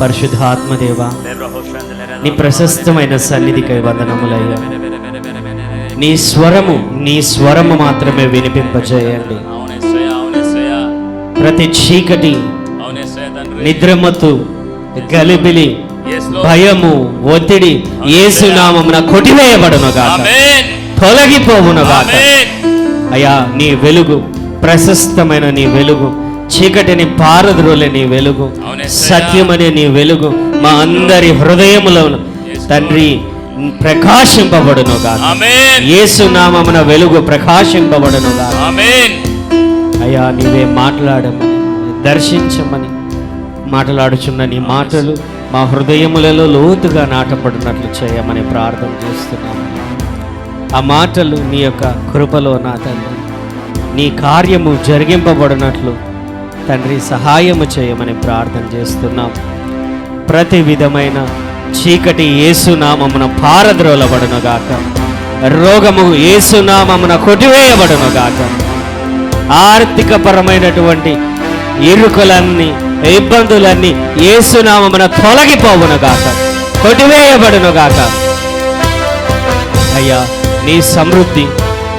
పరిశుద్ధాత్మదేవా, నీ ప్రశస్తమైన సన్నిధికై వందనములయ్యా. నీ స్వరము మాత్రమే వినిపింపజేయండి. ప్రతి చీకటి, నిద్రమత్తు, గలిబిలి, భయము, ఒత్తిడి యేసు నామమున కొట్టివేయబడునుగాక, తొలగిపోవునుగాక. అయ్యా, నీ వెలుగు, ప్రశస్తమైన నీ వెలుగు, చీకటిని పారద్రోలే నీ వెలుగు, సత్యమనే నీ వెలుగు మా అందరి హృదయములో తండ్రి ప్రకాశింపబడునుగాక. యేసు నామమున వెలుగు ప్రకాశింపబడునుగాక. అయ్యా, నీవే మాట్లాడమని, దర్శించమని మాట్లాడుచున్న నీ మాటలు మా హృదయములలో లోతుగా నాటపడినట్లు చేయమని ప్రార్థన చేస్తున్నాము. ఆ మాటలు నీ యొక్క కృపలో నా తండ్రి నీ కార్యము జరిగింపబడినట్లు తండ్రి సహాయము చేయమని ప్రార్థన చేస్తున్నాం. ప్రతి విధమైన చీకటి యేసునామమున పారద్రోలబడునుగాక, రోగము యేసునామమున కొట్టివేయబడునుగాక, ఆర్థికపరమైనటువంటి ఇరుకులన్నీ, ఇబ్బందులన్నీ యేసునామమున తొలగిపోవునుగాక, కొట్టివేయబడునుగాక. అయ్యా, నీ సమృద్ధి,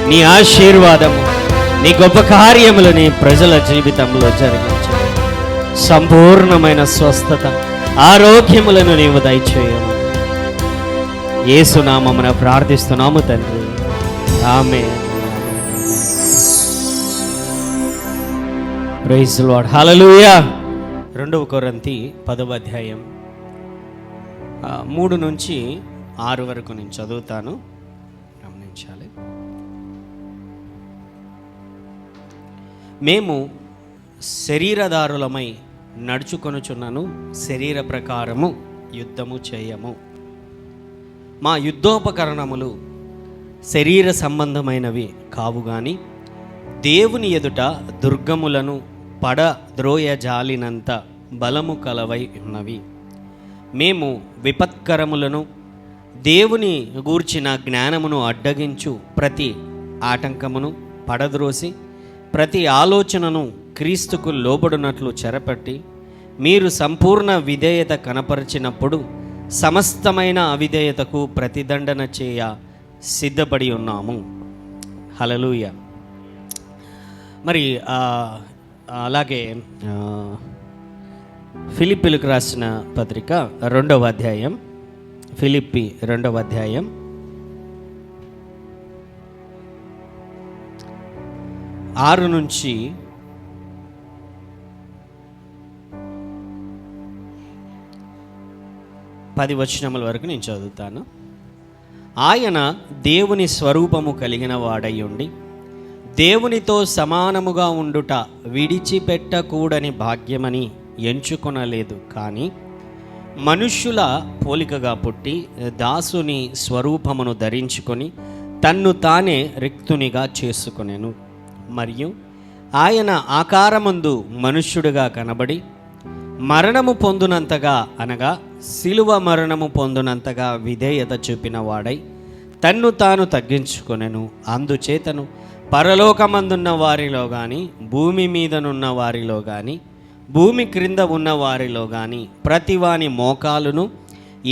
నీ ఆశీర్వాదము, నీ గొప్ప కార్యములు నీ ప్రజల జీవితంలో జరిగించు. సంపూర్ణమైన స్వస్థత, ఆరోగ్యములను నీవు దయచేయము. యేసునామమున ప్రార్థిస్తున్నాము తండ్రి, ఆమేన్. ప్రైజ్ ది లార్డ్, హల్లెలూయా. 2 కొరింథీ 10వ అధ్యాయం 3 నుంచి 6 వరకు నేను చదువుతాను, గమనించాలి. మేము శరీరదారులమై నడుచుకొనుచున్నను, శరీర ప్రకారము యుద్ధము చేయము. మా యుద్ధోపకరణములు శరీర సంబంధమైనవి కావు గాని దేవుని ఎదుట దుర్గములను పడద్రోయజాలినంత బలము కలవై ఉన్నవి. మేము విపత్కరములను, దేవుని గూర్చిన జ్ఞానమును అడ్డగించు ప్రతి ఆటంకమును పడద్రోసి ప్రతి ఆలోచనను క్రీస్తుకు లోబడినట్లు చెరపట్టి మీరు సంపూర్ణ విధేయత కనపరిచినప్పుడు సమస్తమైన అవిధేయతకు ప్రతిదండన చేయ సిద్ధపడి ఉన్నాము. హల్లెలూయా. మరి అలాగే ఫిలిప్పీలకు రాసిన పత్రిక 2వ అధ్యాయం, ఫిలిప్పీ 2వ అధ్యాయం 6 నుంచి 10 వచనముల వరకు నేను చదువుతాను. ఆయన దేవుని స్వరూపము కలిగిన వాడై ఉండి దేవునితో సమానముగా ఉండుట విడిచిపెట్టకూడని భాగ్యమని ఎంచుకొనలేదు, కానీ మనుష్యుల పోలికగా పుట్టి దాసుని స్వరూపమును ధరించుకొని తన్ను తానే రిక్తునిగా చేసుకొనెను. మరియు ఆయన ఆకారమందు మనుష్యుడిగా కనబడి మరణము పొందునంతగా, అనగా శిలువ మరణము పొందునంతగా విధేయత చూపిన వాడై తన్ను తాను తగ్గించుకొనెను. అందుచేతను పరలోకమందున్న వారిలో కానీ, భూమి మీదనున్న వారిలో కానీ, భూమి క్రింద ఉన్న వారిలో కానీ ప్రతివాని మోకాలును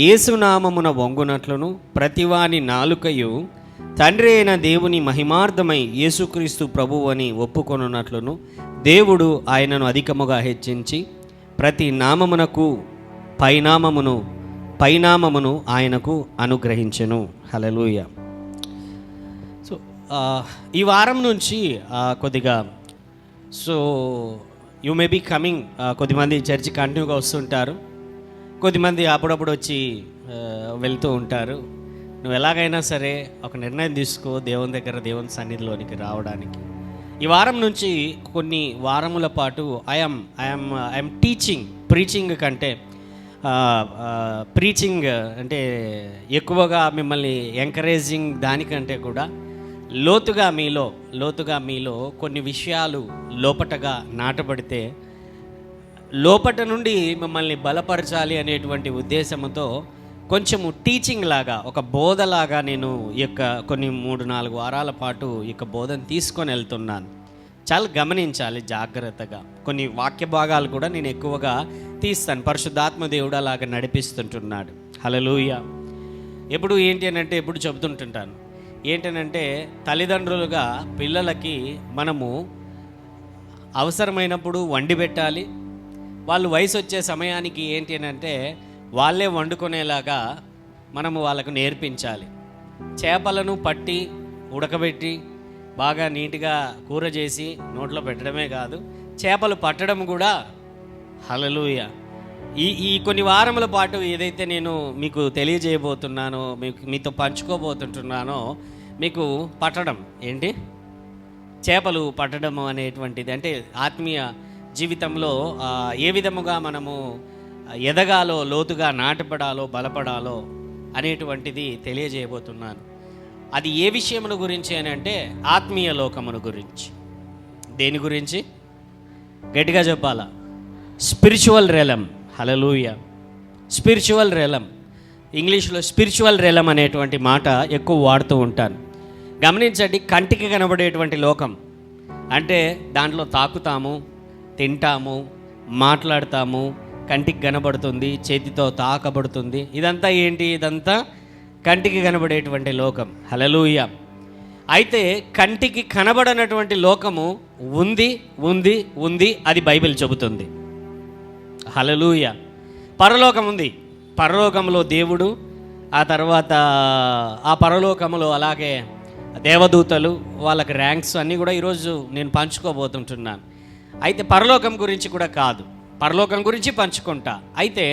యేసునామమున వంగునట్లును ప్రతివాని నాలుకయు తండ్రి అయిన దేవుని మహిమార్థమై యేసుక్రీస్తు ప్రభువు అని ఒప్పుకొనున్నట్లును దేవుడు ఆయనను అధికముగా హెచ్చించి ప్రతి నామమునకు పైనామమును ఆయనకు అనుగ్రహించెను. హల్లెలూయా. సో ఈ వారం నుంచి కొద్దిగా యు మే బీ కమింగ్, కొద్దిమంది చర్చి కంటిన్యూగా వస్తుంటారు, కొద్దిమంది అప్పుడప్పుడు వచ్చి వెళ్తూ ఉంటారు. నువ్వు ఎలాగైనా సరే ఒక నిర్ణయం తీసుకో దేవుని దగ్గర, దేవుని సన్నిధిలోనికి రావడానికి. ఈ వారం నుంచి కొన్ని వారముల పాటు ఐఎమ్ టీచింగ్, ప్రీచింగ్ కంటే ప్రీచింగ్ అంటే ఎక్కువగా మిమ్మల్ని ఎంకరేజింగ్ దానికంటే కూడా లోతుగా మీలో కొన్ని విషయాలు లోపటగా నాటబడితే లోపట నుండి మిమ్మల్ని బలపరచాలి అనేటువంటి ఉద్దేశంతో కొంచెము టీచింగ్ లాగా, ఒక బోధలాగా నేను ఈ యొక్క కొన్ని 3-4 వారాల పాటు ఈ యొక్క బోధన తీసుకొని వెళ్తున్నాను. చాలా గమనించాలి జాగ్రత్తగా. కొన్ని వాక్య భాగాలు కూడా నేను ఎక్కువగా తీస్తాను. పరిశుద్ధాత్మ దేవుడు అలాగ నడిపిస్తుంటున్నాడు. హల్లెలూయా. ఎప్పుడు ఏంటి అని అంటే ఎప్పుడు చెబుతుంటుంటాను ఏంటనంటే, తల్లిదండ్రులుగా పిల్లలకి మనము అవసరమైనప్పుడు వండి పెట్టాలి. వాళ్ళు వయసు వచ్చే సమయానికి ఏంటి అని అంటే వాళ్ళే వండుకునేలాగా మనము వాళ్ళకు నేర్పించాలి. చేపలను పట్టి ఉడకబెట్టి బాగా నీట్గా కూర చేసి నోట్లో పెట్టడమే కాదు, చేపలు పట్టడం కూడా. హల్లెలూయా. ఈ కొన్ని వారముల పాటు ఏదైతే నేను మీకు తెలియజేయబోతున్నానో, మీతో పంచుకోబోతుంటున్నానో, మీకు పట్టడం ఏంటి, చేపలు పట్టడం అనేటువంటిది, అంటే ఆత్మీయ జీవితంలో ఏ విధముగా మనము ఎదగాలో, లోతుగా నాటపడాలో, బలపడాలో అనేటువంటిది తెలియజేయబోతున్నాను. అది ఏ విషయమును గురించి అని అంటే ఆత్మీయ లోకమును గురించి. దేని గురించి గట్టిగా చెప్పాలా? స్పిరిచువల్ రెలం. హల్లెలూయా. స్పిరిచువల్ రెలం, ఇంగ్లీష్లో స్పిరిచువల్ రెలం అనేటువంటి మాట ఎక్కువ వాడుతూ ఉంటాను. గమనించండి, కంటికి కనబడేటువంటి లోకం అంటే దాంట్లో తాకుతాము, తింటాము, మాట్లాడతాము, కంటికి కనబడుతుంది, చేతితో తాకబడుతుంది. ఇదంతా ఏంటి? ఇదంతా కంటికి కనబడేటువంటి లోకం. హల్లెలూయా. అయితే కంటికి కనబడనటువంటి లోకము ఉంది ఉంది ఉంది, అది బైబిల్ చెబుతుంది. హల్లెలూయా. పరలోకం ఉంది. పరలోకంలో దేవుడు, ఆ తర్వాత ఆ పరలోకములో అలాగే దేవదూతలు, వాళ్ళకి ర్యాంక్స్ అన్నీ కూడా ఈరోజు నేను పంచుకోబోతుంటున్నాను. అయితే పరలోకం గురించి కూడా కాదు, పరలోకం గురించి పంచుకుంటా. అయితే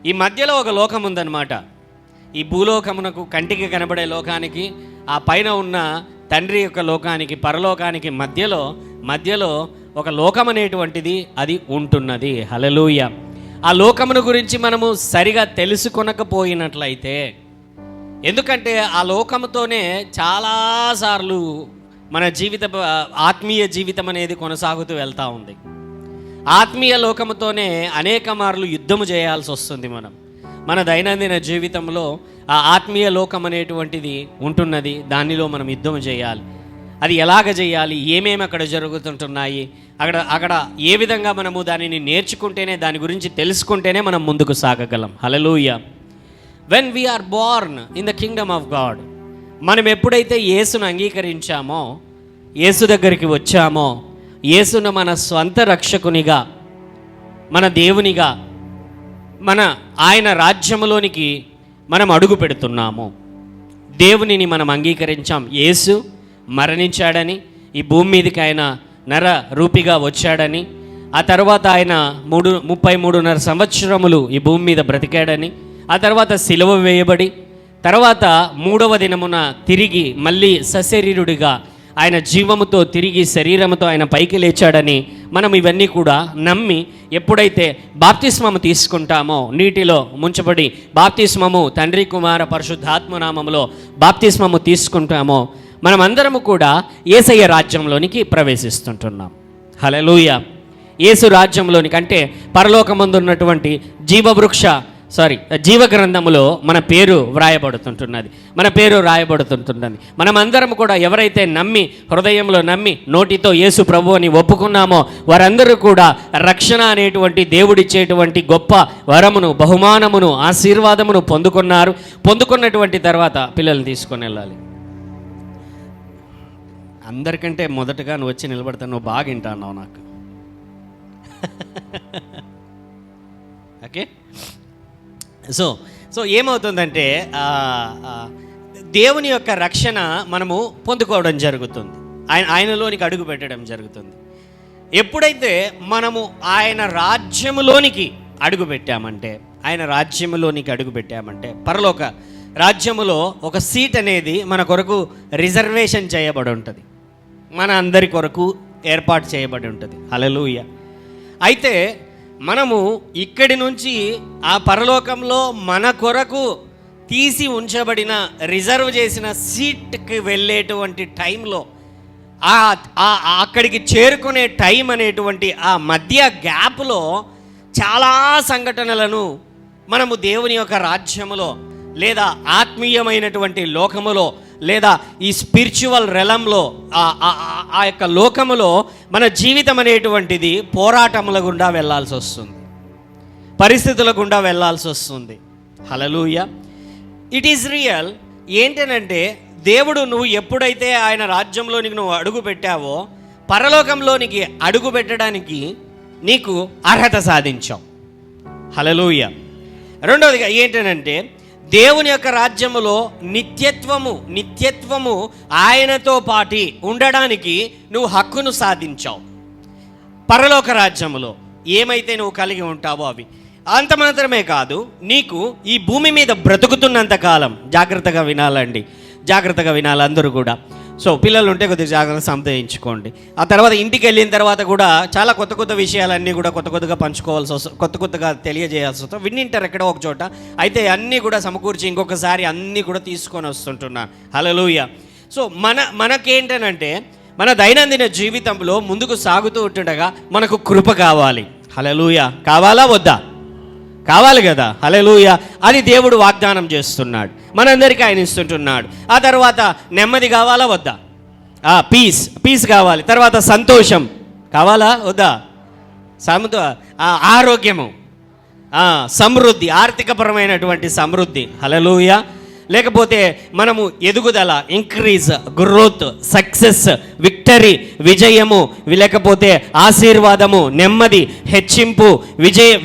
ఈ మధ్యలో ఒక లోకం ఉందన్నమాట. ఈ భూలోకమునకు, కంటికి కనబడే లోకానికి, ఆ పైన ఉన్న తండ్రి యొక్క లోకానికి, పరలోకానికి మధ్యలో ఒక లోకం అనేటువంటిది అది ఉంటున్నది. హల్లెలూయా. ఆ లోకమును గురించి మనము సరిగా తెలుసుకొనకపోయినట్లయితే, ఎందుకంటే ఆ లోకముతోనే చాలాసార్లు మన ఆత్మీయ జీవితం అనేది కొనసాగుతూ వెళ్తూ ఉంది. ఆత్మీయ లోకముతోనే అనేక మార్లు యుద్ధము చేయాల్సి వస్తుంది. మన దైనందిన జీవితంలో ఆ ఆత్మీయ లోకం అనేటువంటిది ఉంటున్నది, దానిలో మనం యుద్ధం చేయాలి. అది ఎలాగ చేయాలి, ఏమేమి అక్కడ జరుగుతుంటున్నాయి, అక్కడ ఏ విధంగా మనము దానిని నేర్చుకుంటేనే, దాని గురించి తెలుసుకుంటేనే మనం ముందుకు సాగగలం. Hallelujah. When we are born in the kingdom of God, మనం ఎప్పుడైతే యేసును అంగీకరించామో, యేసు దగ్గరికి వచ్చామో, యేసును మన స్వంత రక్షకునిగా, మన దేవునిగా, ఆయన రాజ్యములోనికి మనం అడుగు పెడుతున్నాము. దేవునిని మనం అంగీకరించాం. యేసు మరణించాడని, ఈ భూమి మీదకి ఆయన నర రూపిగా వచ్చాడని, ఆ తర్వాత ఆయన 33.5 సంవత్సరములు ఈ భూమి మీద బ్రతికాడని, ఆ తర్వాత సిలువ వేయబడి, తర్వాత 3వ దినమున తిరిగి మళ్ళీ సశరీరుడిగా ఆయన జీవముతో తిరిగి శరీరముతో ఆయన పైకి లేచాడని మనం ఇవన్నీ కూడా నమ్మి ఎప్పుడైతే బాప్తిస్మము తీసుకుంటామో, నీటిలో ముంచబడి బాప్తిస్మము తండ్రి కుమార పరిశుద్ధాత్మ నామములో బాప్తిస్మము తీసుకుంటామో, మనమందరము కూడా యేసయ్య రాజ్యంలోనికి ప్రవేశిస్తుంటున్నాం. హల్లెలూయా. యేసు రాజ్యంలోనికి అంటే పరలోకమందు ఉన్నటువంటి జీవ గ్రంథములో మన పేరు వ్రాయబడుతుంటున్నది, మన పేరు రాయబడుతుంటున్నది. మనమందరం కూడా ఎవరైతే నమ్మి, హృదయంలో నమ్మి, నోటితో యేసు ప్రభు అని ఒప్పుకున్నామో, వారందరూ కూడా రక్షణ అనేటువంటి దేవుడిచ్చేటువంటి గొప్ప వరమును, బహుమానమును, ఆశీర్వాదమును పొందుకున్నటువంటి తర్వాత పిల్లల్ని తీసుకొని వెళ్ళాలి. అందరికంటే మొదటగా నువ్వు వచ్చి నిలబడతావు, నువ్వు బాగా వింటావు నాకు. ఓకే. సో ఏమవుతుందంటే దేవుని యొక్క రక్షణ మనము పొందుకోవడం జరుగుతుంది, ఆయనలోనికి అడుగు పెట్టడం జరుగుతుంది. ఎప్పుడైతే మనము ఆయన రాజ్యములోనికి అడుగు పెట్టామంటే పరలోక రాజ్యములో ఒక సీట్ అనేది మన కొరకు రిజర్వేషన్ చేయబడి ఉంటుంది, మన అందరి కొరకు ఏర్పాటు చేయబడి ఉంటుంది. హల్లెలూయా. అయితే మనము ఇక్కడి నుంచి ఆ పరలోకంలో మన కొరకు తీసి ఉంచబడిన, రిజర్వ్ చేసిన సీట్కి వెళ్ళేటువంటి టైంలో, అక్కడికి చేరుకునే టైం అనేటువంటి ఆ మధ్య గ్యాప్లో చాలా సంఘటనలను మనము దేవుని యొక్క రాజ్యములో లేదా ఆత్మీయమైనటువంటి లోకములో లేదా ఈ స్పిరిచువల్ రెలంలో ఆ యొక్క లోకములో మన జీవితం అనేటువంటిది పోరాటముల గుండా వెళ్ళాల్సి వస్తుంది, పరిస్థితుల గుండా వెళ్ళాల్సి వస్తుంది. హల్లెలూయా. It is real. ఏంటనంటే దేవుడు నువ్వు ఎప్పుడైతే ఆయన రాజ్యంలోనికి నువ్వు అడుగు పెట్టావో పరలోకంలోనికి అడుగు పెట్టడానికి నీకు అర్హత సాధించావు. హల్లెలూయా. రెండవదిగా ఏంటనంటే దేవుని యొక్క రాజ్యములో నిత్యత్వము ఆయనతో పాటి ఉండడానికి నువ్వు హక్కును సాధించావు. పరలోక రాజ్యములో ఏమైతే నువ్వు కలిగి ఉంటావో అవి. అంత మాత్రమే కాదు, నీకు ఈ భూమి మీద బ్రతుకుతున్నంత కాలం, జాగ్రత్తగా వినాలండి, జాగ్రత్తగా వినాలి అందరూ కూడా. సో పిల్లలు ఉంటే కొద్దిగా జాగ్రత్తగా సంతయించుకోండి. ఆ తర్వాత ఇంటికి వెళ్ళిన తర్వాత కూడా చాలా కొత్త విషయాలన్నీ కూడా కొత్తగా పంచుకోవాల్సి వస్తుంది, కొత్తగా తెలియజేయాల్సి వస్తుంది. విన్నింటారు ఎక్కడో ఒక చోట, అయితే అన్నీ కూడా సమకూర్చి ఇంకొకసారి అన్నీ కూడా తీసుకొని వస్తుంటున్నాను. హల్లెలూయా. సో మనకేంటనంటే మన దైనందిన జీవితంలో ముందుకు సాగుతూ ఉంటుండగా మనకు కృప కావాలి. హల్లెలూయా. కావాలా వద్దా? కావాలి కదా. హల్లెలూయా. అది దేవుడు వాగ్దానం చేస్తున్నాడు, మనందరికీ ఆయన ఇస్తుంటున్నాడు. ఆ తర్వాత నెమ్మది కావాలా వద్దా? పీస్ కావాలి. తర్వాత సంతోషం కావాలా వద్దా? ఆరోగ్యము, సమృద్ధి, ఆర్థికపరమైనటువంటి సమృద్ధి. హల్లెలూయా. లేకపోతే మనము ఎదుగుదల, ఇంక్రీజ్, గ్రోత్, సక్సెస్, విక్టరీ, విజయము, లేకపోతే ఆశీర్వాదము, నెమ్మది, హెచ్చింపు,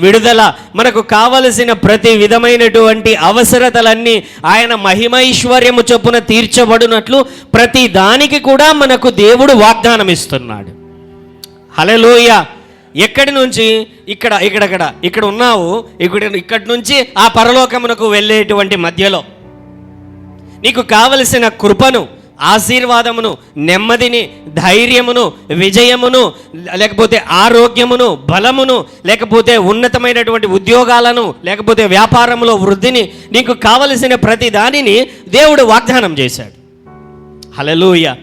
విడుదల, మనకు కావలసిన ప్రతి విధమైనటువంటి అవసరతలన్నీ ఆయన మహిమైశ్వర్యము చొప్పున తీర్చబడినట్లు ప్రతి దానికి కూడా మనకు దేవుడు వాగ్దానం ఇస్తున్నాడు. హల్లెలూయా. ఎక్కడి నుంచి? ఇక్కడ ఉన్నావు, ఇక్కడి నుంచి ఆ పరలోకమునకు వెళ్ళేటువంటి మధ్యలో నీకు కావలసిన కృపను, ఆశీర్వాదమును, నెమ్మదిని, ధైర్యమును, విజయమును, లేకపోతే ఆరోగ్యమును, బలమును, లేకపోతే ఉన్నతమైనటువంటి ఉద్యోగాలను, లేకపోతే వ్యాపారంలో వృద్ధిని, నీకు కావలసిన ప్రతి దానిని దేవుడు వాగ్దానం చేశాడు. హల్లెలూయా.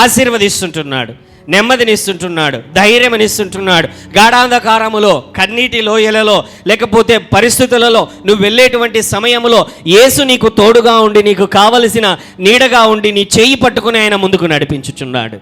ఆశీర్వదిస్తుంటున్నాడు, నెమ్మదినిస్తుంటున్నాడు, ధైర్యమనిస్తుంటున్నాడు. గాఢాంధకారములో, కన్నీటి లోయలలో, లేకపోతే పరిస్థితులలో నువ్వు వెళ్ళేటువంటి సమయంలో యేసు నీకు తోడుగా ఉండి, నీకు కావలసిన నీడగా ఉండి, నీ చేయి పట్టుకుని ఆయన ముందుకు నడిపించుచున్నాడు.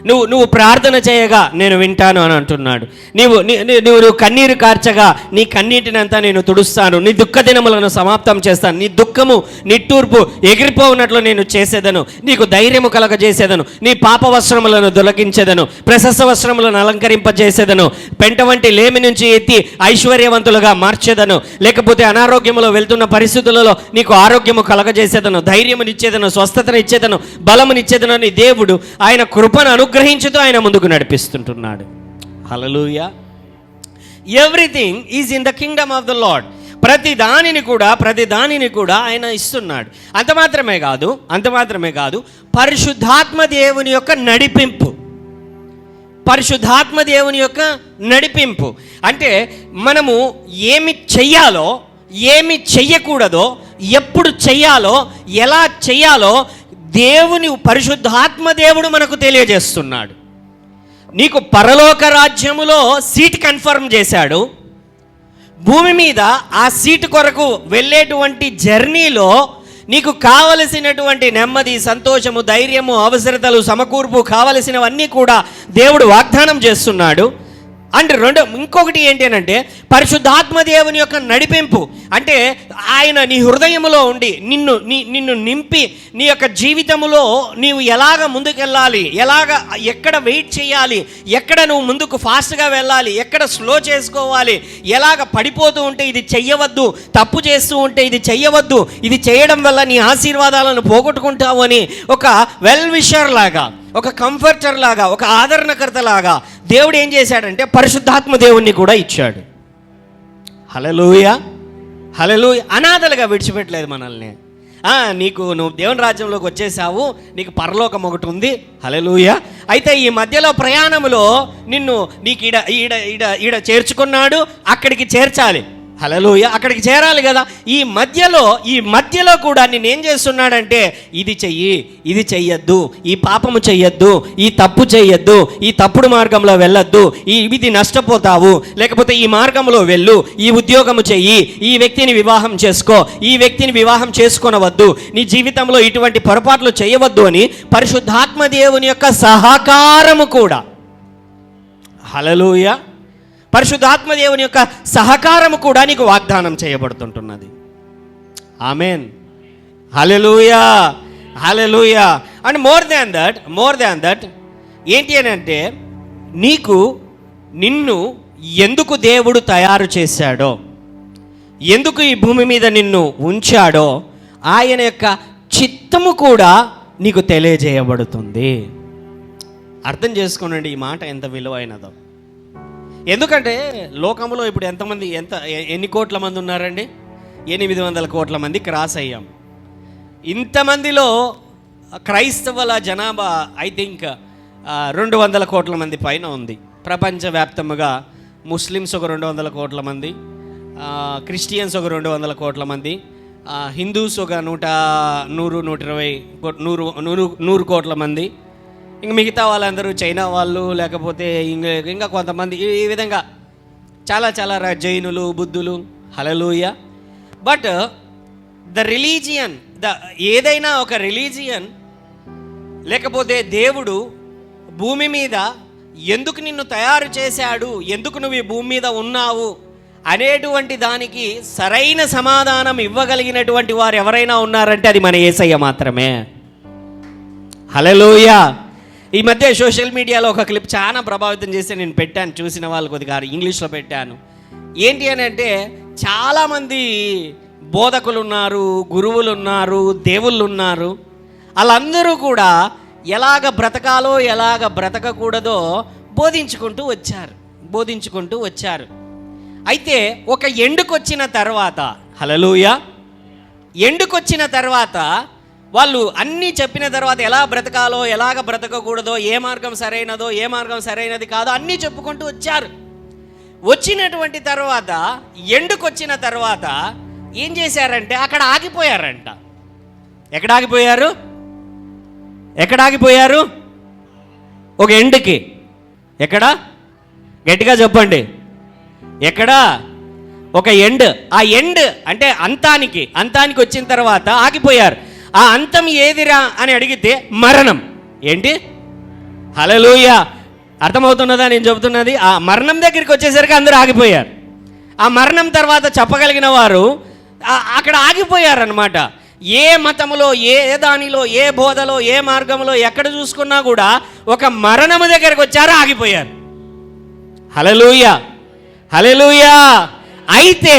నువ్వు ప్రార్థన చేయగా నేను వింటాను అని అంటున్నాడు. నువ్వు కన్నీరు కార్చగా నీ కన్నీటినంతా నేను తుడుస్తాను, నీ దుఃఖ దినములను సమాప్తం చేస్తాను, నీ దుఃఖము నిట్టూర్పు ఎగిరిపోవునట్లు నేను చేసేదను, నీకు ధైర్యము కలగజేసేదను, నీ పాప వస్త్రములను దొలగించేదను, ప్రశస్త వస్త్రములను అలంకరింపజేసేదను, పెంట వంటి లేమి నుంచి ఎత్తి ఐశ్వర్యవంతులుగా మార్చేదను, లేకపోతే అనారోగ్యములో వెళ్తున్న పరిస్థితులలో నీకు ఆరోగ్యము కలగజేసేదను, ధైర్యమునిచ్చేదను, స్వస్థతనిచ్చేదను, బలమునిచ్చేదను అని దేవుడు ఆయన కృపను అనుగ్రహించుతూ ఆయన ముందుకు నడిపిస్తుంటున్నాడు. Hallelujah. Everything is in the kingdom of the Lord. ప్రతి దానిని కూడా ఆయన ఇస్తున్నాడు. అంత మాత్రమే కాదు పరిశుద్ధాత్మ దేవుని యొక్క నడిపింపు, అంటే మనము ఏమి చెయ్యాలో, ఏమి చెయ్యకూడదో, ఎప్పుడు చెయ్యాలో, ఎలా చెయ్యాలో పరిశుద్ధాత్మ దేవుడు మనకు తెలియజేస్తున్నాడు. నీకు పరలోక రాజ్యములో సీట్ కన్ఫర్మ్ చేశాడు. భూమి మీద ఆ సీటు కొరకు వెళ్ళేటువంటి జర్నీలో నీకు కావలసినటువంటి నెమ్మది, సంతోషము, ధైర్యము, అవసరతలు, సమకూర్పు కావలసినవన్నీ కూడా దేవుడు వాగ్దానం చేస్తున్నాడు. అండ్ ఇంకొకటి ఏంటి అంటే పరిశుద్ధాత్మ దేవుని యొక్క నడిపింపు, అంటే ఆయన నీ హృదయములో ఉండి నిన్ను నింపి నీ యొక్క జీవితంలో నీవు ఎలాగ ముందుకెళ్ళాలి, ఎక్కడ వెయిట్ చేయాలి, ఎక్కడ నువ్వు ముందుకు ఫాస్ట్గా వెళ్ళాలి, ఎక్కడ స్లో చేసుకోవాలి, ఎలాగ పడిపోతూ ఉంటే ఇది చెయ్యవద్దు, తప్పు చేస్తూ ఉంటే ఇది చెయ్యవద్దు, ఇది చేయడం వల్ల నీ ఆశీర్వాదాలను పోగొట్టుకుంటావు అని ఒక వెల్ విషర్ లాగా, ఒక కంఫర్టర్ లాగా, ఒక ఆదరణకర్త లాగా దేవుడు ఏం చేశాడంటే పరిశుద్ధాత్మ దేవుణ్ణి కూడా ఇచ్చాడు. హల్లెలూయా. అనాథలుగా విడిచిపెట్టలేదు మనల్ని. నువ్వు దేవుని రాజ్యంలోకి వచ్చేసావు, నీకు పరలోకం ఒకటి ఉంది. హల్లెలూయా. అయితే ఈ మధ్యలో ప్రయాణంలో నీకు ఈడ చేర్చుకున్నాడు, అక్కడికి చేర్చాలి. హల్లెలూయా, అక్కడికి చేరాలి కదా. ఈ మధ్యలో కూడా నేనేం చేస్తున్నాడంటే, ఇది చెయ్యి, ఇది చెయ్యొద్దు, ఈ పాపము చెయ్యొద్దు, ఈ తప్పు చెయ్యొద్దు, ఈ తప్పుడు మార్గంలో వెళ్ళొద్దు, ఇది నష్టపోతావు, లేకపోతే ఈ మార్గంలో వెళ్ళు, ఈ ఉద్యోగము చెయ్యి, ఈ వ్యక్తిని వివాహం చేసుకో, ఈ వ్యక్తిని వివాహం చేసుకొనవద్దు, నీ జీవితంలో ఇటువంటి పొరపాట్లు చేయవద్దు అని పరిశుద్ధాత్మ దేవుని యొక్క సహకారము కూడా, హల్లెలూయా, పరిశుద్ధాత్మ దేవుని యొక్క సహకారము కూడా నీకు వాగ్దానం చేయబడుతుంటున్నది. Amen, hallelujah, hallelujah. And more than that ఏంటి అని అంటే, నిన్ను ఎందుకు దేవుడు తయారు చేశాడో, ఎందుకు ఈ భూమి మీద నిన్ను ఉంచాడో ఆయన యొక్క చిత్తము కూడా నీకు తెలియజేయబడుతుంది. అర్థం చేసుకోనండి ఈ మాట ఎంత విలువైనదో. ఎందుకంటే లోకంలో ఇప్పుడు ఎన్ని కోట్ల మంది ఉన్నారండి? 800 కోట్ల మంది క్రాస్ అయ్యాం. ఇంతమందిలో క్రైస్తవుల జనాభా ఐ థింక్ 200 కోట్ల మంది పైన ఉంది. ప్రపంచవ్యాప్తముగా ముస్లిమ్స్ ఒక 200 కోట్ల మంది, క్రిస్టియన్స్ ఒక 200 కోట్ల మంది, హిందూస్ ఒక 100 కోట్ల మంది, ఇంక మిగతా వాళ్ళందరూ చైనా వాళ్ళు, లేకపోతే ఇంకా కొంతమంది, ఈ విధంగా చాలా జైనులు, బుద్ధులు, హల్లెలూయా. బట్ ఏదైనా ఒక రిలీజియన్, లేకపోతే దేవుడు భూమి మీద ఎందుకు నిన్ను తయారు చేశాడు, ఎందుకు నువ్వు ఈ భూమి మీద ఉన్నావు అనేటువంటి దానికి సరైన సమాధానం ఇవ్వగలిగినటువంటి వారు ఎవరైనా ఉన్నారంటే అది మన యేసయ్య మాత్రమే. హల్లెలూయా. ఈ మధ్య సోషల్ మీడియాలో ఒక క్లిప్ చాలా ప్రభావితం చేస్తే నేను పెట్టాను, చూసిన వాళ్ళు కొద్దిగా ఇంగ్లీష్లో పెట్టాను. ఏంటి అని అంటే, చాలామంది బోధకులు ఉన్నారు, గురువులు ఉన్నారు, దేవుళ్ళు ఉన్నారు. వాళ్ళందరూ కూడా ఎలాగ బ్రతకాలో ఎలాగ బ్రతకకూడదో బోధించుకుంటూ వచ్చారు. అయితే ఒక ఎండుకొచ్చిన తర్వాత, హల్లెలూయా, ఎండుకొచ్చిన తర్వాత వాళ్ళు అన్నీ చెప్పిన తర్వాత ఎలా బ్రతకాలో ఎలాగ బ్రతకకూడదో, ఏ మార్గం సరైనదో ఏ మార్గం సరైనది కాదో అన్నీ చెప్పుకుంటూ వచ్చారు. వచ్చినటువంటి తర్వాత ఎండుకొచ్చిన తర్వాత ఏం చేశారంటే అక్కడ ఆగిపోయారంట. ఎక్కడ ఆగిపోయారు? ఒక ఎండుకి. ఎక్కడ? గట్టిగా చెప్పండి. ఎక్కడ? ఒక ఎండ్. ఆ ఎండ్ అంటే అంతానికి వచ్చిన తర్వాత ఆగిపోయారు. ఆ అంతం ఏదిరా అని అడిగితే మరణం. ఏంటి? హల్లెలూయా. అర్థమవుతున్నదా నేను చెబుతున్నది? ఆ మరణం దగ్గరికి వచ్చేసరికి అందరూ ఆగిపోయారు. ఆ మరణం తర్వాత చెప్పగలిగిన వారు అక్కడ ఆగిపోయారనమాట. ఏ మతములో, ఏ దానిలో, ఏ బోధలో, ఏ మార్గంలో ఎక్కడ చూసుకున్నా కూడా ఒక మరణము దగ్గరికి వచ్చారు, ఆగిపోయారు. హల్లెలూయా, హల్లెలూయా. అయితే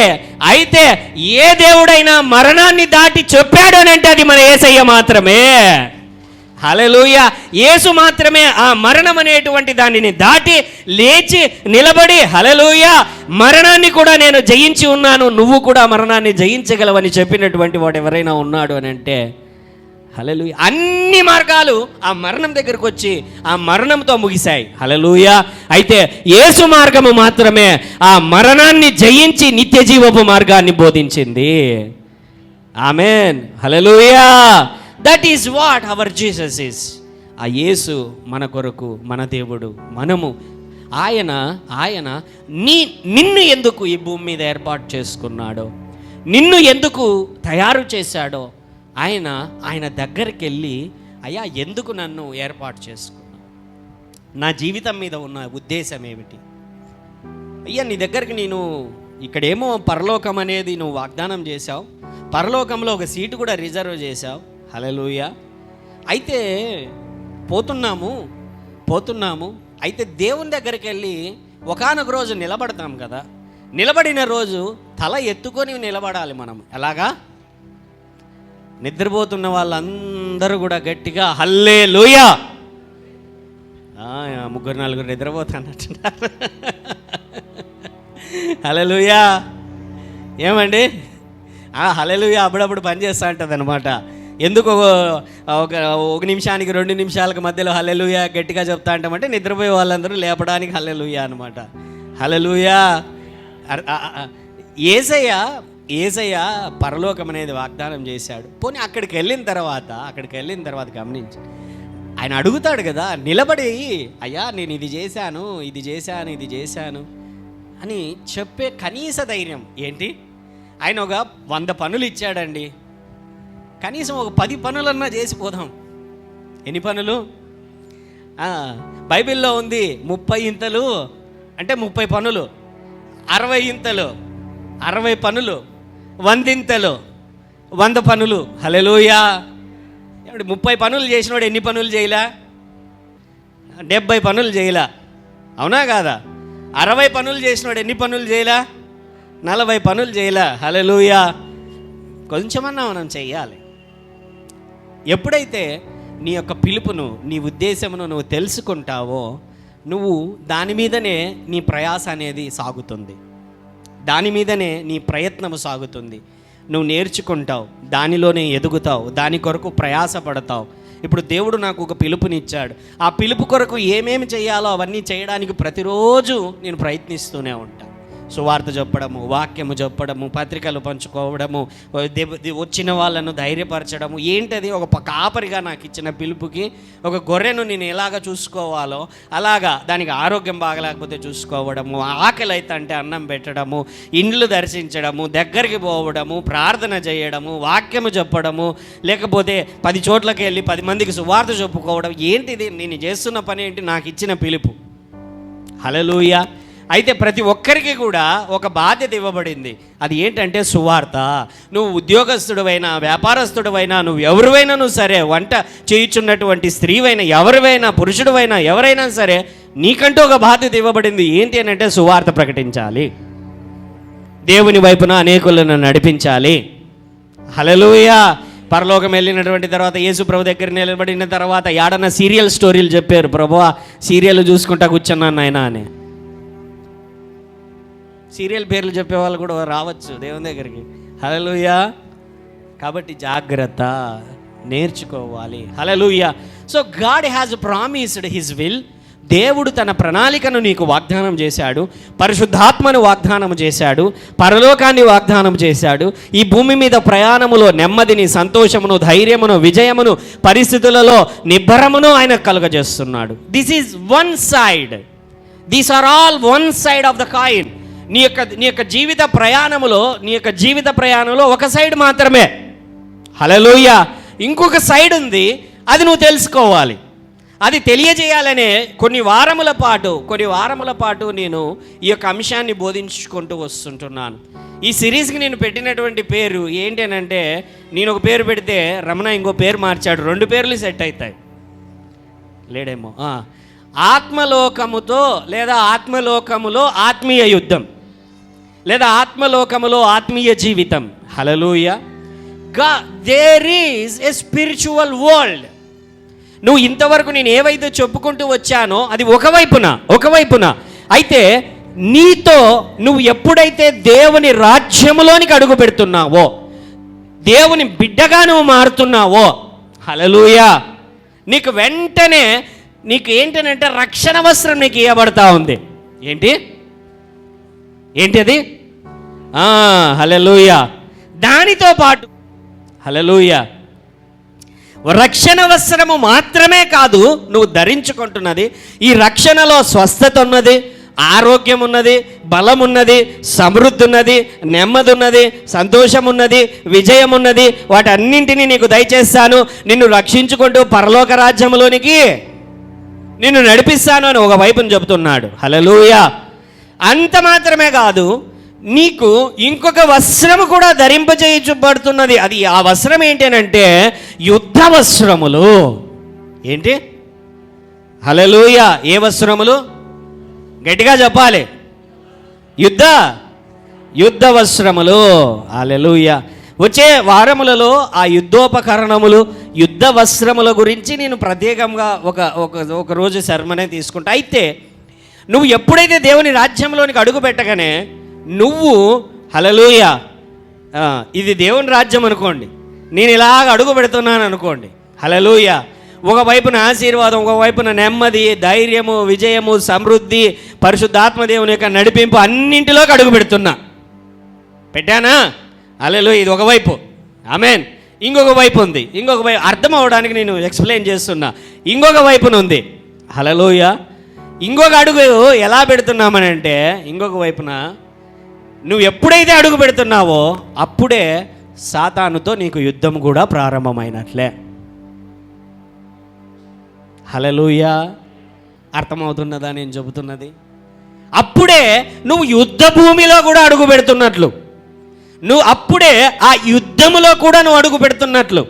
ఏ దేవుడైనా మరణాన్ని దాటి చెప్పాడు అని అంటే అది మన యేసయ్య మాత్రమే. హల్లెలూయా. యేసు మాత్రమే ఆ మరణం అనేటువంటి దానిని దాటి లేచి నిలబడి, హల్లెలూయా, మరణాన్ని కూడా నేను జయించి ఉన్నాను, నువ్వు కూడా మరణాన్ని జయించగలవని చెప్పినటువంటి వాడు ఎవరైనా ఉన్నాడు అని అంటే, హల్లెలూయా. అన్ని మార్గాలు ఆ మరణం దగ్గరకు వచ్చి ఆ మరణంతో ముగిశాయి. హల్లెలూయా. అయితే యేసు మార్గము మాత్రమే ఆ మరణాన్ని జయించి నిత్య జీవపు మార్గాన్ని బోధించింది. Amen, hallelujah. That is what our Jesus is. ఆ యేసు మన కొరకు, మన దేవుడు, మనము. ఆయన నిన్ను ఎందుకు ఈ భూమి మీద ఏర్పాటు చేసుకున్నాడో, నిన్ను ఎందుకు తయారు చేశాడో ఆయన దగ్గరికి వెళ్ళి, అయ్యా ఎందుకు నన్ను ఏర్పాటు చేసుకున్నావు, నా జీవితం మీద ఉన్న ఉద్దేశం ఏమిటి, అయ్యా నీ దగ్గరికి నేను ఇక్కడేమో పరలోకం అనేది నువ్వు వాగ్దానం చేశావు, పరలోకంలో ఒక సీటు కూడా రిజర్వ్ చేశావు. హల్లెలూయా. అయితే పోతున్నాము. అయితే దేవుని దగ్గరికి వెళ్ళి ఒకానొక రోజు నిలబడతాం కదా, నిలబడిన రోజు తల ఎత్తుకొని నిలబడాలి మనం. ఎలాగా? నిద్రపోతున్న వాళ్ళందరూ కూడా గట్టిగా హల్లెలూయా. 3-4 నిద్రపోతానంటున్నారు. హల్లెలూయా. ఏమండి? హల్లెలూయా అప్పుడప్పుడు పనిచేస్తూ ఉంటుంది అనమాట. ఎందుకు ఒక నిమిషానికి 2 నిమిషాలకు మధ్యలో హల్లెలూయా గట్టిగా చెప్తా అంటామంటే నిద్రపోయే వాళ్ళందరూ లేపడానికి హల్లెలూయా అనమాట. హల్లెలూయా. ఏసయ్య పరలోకం అనేది వాగ్దానం చేశాడు. పోనీ అక్కడికి వెళ్ళిన తర్వాత గమనించి ఆయన అడుగుతాడు కదా, నిలబడి అయ్యా నేను ఇది చేశాను అని చెప్పే కనీస ధైర్యం ఏంటి? ఆయన ఒక 100 పనులు ఇచ్చాడండి, కనీసం ఒక 10 పనులన్నా చేసిపోదాం. ఎన్ని పనులు? బైబిల్లో ఉంది 30 ఇంతలు అంటే 30 పనులు, 60 ఇంతలు 60 పనులు, 100 ఇంతలు 100 పనులు. హల్లెలూయా! 30 పనులు చేసినవాడు ఎన్ని పనులు చేయలా? 70 పనులు చేయలా, అవునా కాదా? 60 పనులు చేసినవాడు ఎన్ని పనులు చేయలా? 40 పనులు చేయలా. హల్లెలూయా! కొంచెమన్నా మనం చెయ్యాలి. ఎప్పుడైతే నీ యొక్క పిలుపును, నీ ఉద్దేశమును నువ్వు తెలుసుకుంటావో, నువ్వు దాని మీదనే నీ ప్రయాస అనేది సాగుతుంది, దాని మీదనే నీ ప్రయత్నము సాగుతుంది. నువ్వు నేర్చుకుంటావు, దానిలోనే ఎదుగుతావు, దాని కొరకు ప్రయాసపడతావు. ఇప్పుడు దేవుడు నాకు ఒక పిలుపునిచ్చాడు, ఆ పిలుపు కొరకు ఏమేమి చేయాలో అవన్నీ చేయడానికి ప్రతిరోజు నేను ప్రయత్నిస్తూనే ఉంటాను. సువార్త చెప్పడము, వాక్యము చెప్పడము, పత్రికలు పంచుకోవడము, వచ్చిన వాళ్ళను ధైర్యపరచడము. ఏంటది? ఒక కాపరిగా నాకు ఇచ్చిన పిలుపుకి ఒక గొర్రెను నేను ఎలాగ చూసుకోవాలో అలాగా దానికి ఆరోగ్యం బాగలేకపోతే చూసుకోవడము, ఆకలి అయితే అంటే అన్నం పెట్టడము, ఇండ్లు దర్శించడము, దగ్గరికి పోవడము, ప్రార్థన చేయడము, వాక్యము చెప్పడము, లేకపోతే 10 చోట్లకి వెళ్ళి 10 మందికి సువార్త చెప్పుకోవడం. ఏంటిది? నేను చేస్తున్న పని ఏంటి? నాకు ఇచ్చిన పిలుపు. హల్లెలూయా! అయితే ప్రతి ఒక్కరికి కూడా ఒక బాధ్యత ఇవ్వబడింది. అది ఏంటంటే సువార్త. నువ్వు ఉద్యోగస్తుడివైనా, వ్యాపారస్తుడివైనా, నువ్వు ఎవరివైనా సరే, వంట చేయుచున్నటువంటి స్త్రీవైనా, ఎవరివైనా, పురుషుడివైనా, ఎవరైనా సరే, నీకంటూ ఒక బాధ్యత ఇవ్వబడింది. ఏంటి అని అంటే సువార్త ప్రకటించాలి, దేవుని వైపున అనేకులను నడిపించాలి. హల్లెలూయా! పరలోకం వెళ్ళినటువంటి తర్వాత యేసు ప్రభు దగ్గర నిలబడిన తర్వాత యాడన్న సీరియల్ స్టోరీలు చెప్పారు, ప్రభువా సీరియల్ చూసుకుంటా కూర్చున్నాను నాయనా అని. సీరియల్ పేర్లు చెప్పేవాళ్ళు కూడా రావచ్చు దేవుని దగ్గరికి. హల్లెలూయా! కాబట్టి జాగ్రత్త, నేర్చుకోవాలి. Hallelujah! So God has promised his will. దేవుడు తన ప్రణాళికను నీకు వాగ్దానం చేశాడు, పరిశుద్ధాత్మను వాగ్దానం చేశాడు, పరలోకాన్ని వాగ్దానం చేశాడు. ఈ భూమి మీద ప్రయాణములో నెమ్మదిని, సంతోషమును, ధైర్యమును, విజయమును, పరిస్థితులలో నిబ్బరమును ఆయన కలుగజేస్తున్నాడు. This is one side. These are all one side of the coin. నీ యొక్క జీవిత ప్రయాణంలో ఒక సైడ్ మాత్రమే. హల్లెలూయా! ఇంకొక సైడ్ ఉంది, అది నువ్వు తెలుసుకోవాలి. అది తెలియజేయాలనే కొన్ని వారముల పాటు నేను ఈ యొక్క అంశాన్ని బోధించుకుంటూ వస్తుంటున్నాను. ఈ సిరీస్కి నేను పెట్టినటువంటి పేరు ఏంటి అని అంటే, నేను ఒక పేరు పెడితే రమణ ఇంకో పేరు మార్చాడు, 2 పేర్లు సెట్ అవుతాయి. లేడేమో. ఆత్మలోకముతో లేదా ఆత్మలోకములో ఆత్మీయ యుద్ధం లేదా ఆత్మలోకములో ఆత్మీయ జీవితం. Hallelujah! There is a spiritual world. నువ్వు ఇంతవరకు నేను ఏవైతే చెప్పుకుంటూ వచ్చానో అది ఒకవైపున అయితే నీతో నువ్వు ఎప్పుడైతే దేవుని రాజ్యములోనికి అడుగు పెడుతున్నావో, దేవుని బిడ్డగా నువ్వు మారుతున్నావో, హల్లెలూయా, నీకు వెంటనే నీకు ఏంటనంటే రక్షణ వస్త్రం నీకు ఇవ్వబడతా ఉంది. ఏంటి అది? హల్లెలూయా! దానితో పాటు హల్లెలూయా రక్షణ వస్త్రము మాత్రమే కాదు నువ్వు ధరించుకుంటున్నది, ఈ రక్షణలో స్వస్థత ఉన్నది, ఆరోగ్యం ఉన్నది, బలం ఉన్నది, సమృద్ధి ఉన్నది, నెమ్మది ఉన్నది, సంతోషం ఉన్నది, విజయం ఉన్నది. వాటన్నింటినీ నీకు దయచేస్తాను, నిన్ను రక్షించుకుంటూ పరలోక రాజ్యంలోనికి నిన్ను నడిపిస్తాను అని ఒక వైపుని చెబుతున్నాడు. హల్లెలూయా! అంత మాత్రమే కాదు, నీకు ఇంకొక వస్త్రము కూడా ధరింపజేయబడుతున్నది. అది ఆ వస్త్రం ఏంటి అని అంటే యుద్ధ వస్త్రములు. ఏంటి? హల్లెలూయా! ఏ వస్త్రములు? గట్టిగా చెప్పాలి. యుద్ధ వస్త్రములు. హల్లెలూయా! వచ్చే వారములలో ఆ యుద్ధోపకరణములు, యుద్ధ వస్త్రముల గురించి నేను ప్రత్యేకంగా ఒక రోజు శర్మనే తీసుకుంటా. అయితే నువ్వు ఎప్పుడైతే దేవుని రాజ్యంలోనికి అడుగు పెట్టగానే నువ్వు హల్లెలూయా, ఇది దేవుని రాజ్యం అనుకోండి, నేను ఇలాగ అడుగు పెడుతున్నాను అనుకోండి. హల్లెలూయా! ఒకవైపున ఆశీర్వాదం, ఒకవైపున నెమ్మది, ధైర్యము, విజయము, సమృద్ధి, పరిశుద్ధాత్మ దేవుని యొక్క నడిపింపు అన్నింటిలోకి అడుగు పెడుతున్నా. పెట్టానా? హల్లెలూయా. ఇది ఒకవైపు. ఆమేన్. ఇంకొక వైపు ఉంది. ఇంకొక వైపు అర్థం అవడానికి నేను ఎక్స్ప్లెయిన్ చేస్తున్నా. ఇంకొక వైపున ఉంది. హల్లెలూయా. ఇంకొక అడుగు ఎలా పెడుతున్నామని అంటే, ఇంకొక వైపున నువ్వు ఎప్పుడైతే అడుగు పెడుతున్నావో అప్పుడే సాతానుతో నీకు యుద్ధం కూడా ప్రారంభమైనట్లే. హల్లెలూయా. అర్థమవుతున్నదా నేను చెబుతున్నది? అప్పుడే నువ్వు యుద్ధ భూమిలో కూడా అడుగు పెడుతున్నట్లు, నువ్వు అప్పుడే ఆ యుద్ధములో కూడా నువ్వు అడుగు పెడుతున్నట్లు.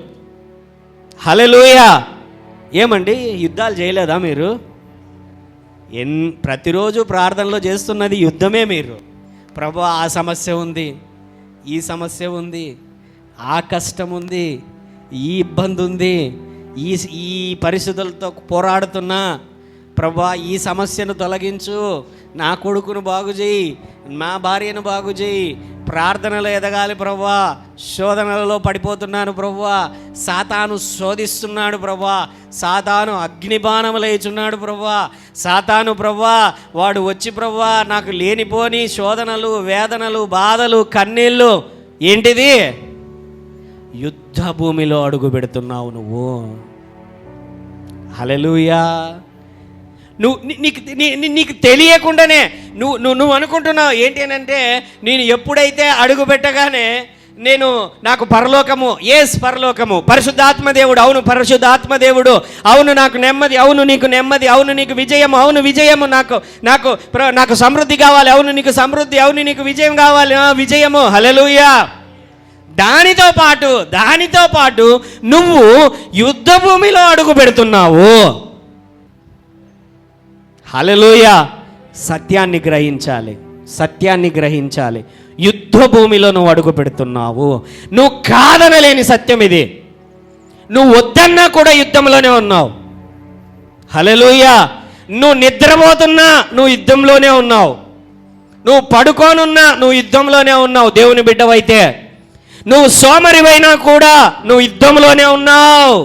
హల్లెలూయా. ఏమండి, యుద్ధాలు చేయలేదా మీరు? ప్రతిరోజు ప్రార్థనలో చేస్తున్నది యుద్ధమే. మీరు ప్రభు ఆ సమస్య ఉంది, ఈ సమస్య ఉంది, ఆ కష్టం ఉంది, ఈ ఇబ్బంది ఉంది, ఈ పరిస్థితులతో పోరాడుతున్నా ప్రభా ఈ సమస్యను తొలగించు, నా కొడుకును బాగు చేయి, మా భార్యను బాగు చేయి, ప్రార్థనలో ఎదగాలి ప్రభా, శోధనలలో పడిపోతున్నాను ప్రభా, సాతాను శోధిస్తున్నాడు ప్రభా, సాతాను అగ్నిబాణములు వేయుచున్నాడు ప్రభా, సాతాను ప్రభా వాడు వచ్చి ప్రభా నాకు లేనిపోని శోధనలు, వేదనలు, బాధలు, కన్నీళ్ళు. ఏంటిది? యుద్ధ భూమిలో అడుగు పెడుతున్నావు నువ్వు. హల్లెలూయా. నీకు తెలియకుండానే నువ్వు అనుకుంటున్నావు ఏంటి అని అంటే, నేను ఎప్పుడైతే అడుగు పెట్టగానే నాకు పరలోకము, పరలోకము, పరిశుద్ధాత్మదేవుడు, అవును పరిశుద్ధాత్మదేవుడు, అవును నాకు నెమ్మది, అవును నీకు నెమ్మది, అవును నీకు విజయము, అవును విజయము, నాకు సమృద్ధి కావాలి, అవును నీకు సమృద్ధి, అవును నీకు విజయం కావాలి, విజయము. హల్లెలూయా. దానితో పాటు నువ్వు యుద్ధ భూమిలో అడుగు పెడుతున్నావు. హల్లెలూయా. సత్యాన్ని గ్రహించాలి. యుద్ధ భూమిలో నువ్వు అడుగు పెడుతున్నావు. నువ్వు కాదనలేని సత్యం ఇది. నువ్వు వద్దన్నా కూడా యుద్ధంలోనే ఉన్నావు. హల్లెలూయా. నువ్వు నిద్రపోతున్నా నువ్వు యుద్ధంలోనే ఉన్నావు. నువ్వు పడుకోనున్నా నువ్వు యుద్ధంలోనే ఉన్నావు. దేవుని బిడ్డవైతే నువ్వు సోమరివైనా కూడా నువ్వు యుద్ధంలోనే ఉన్నావు.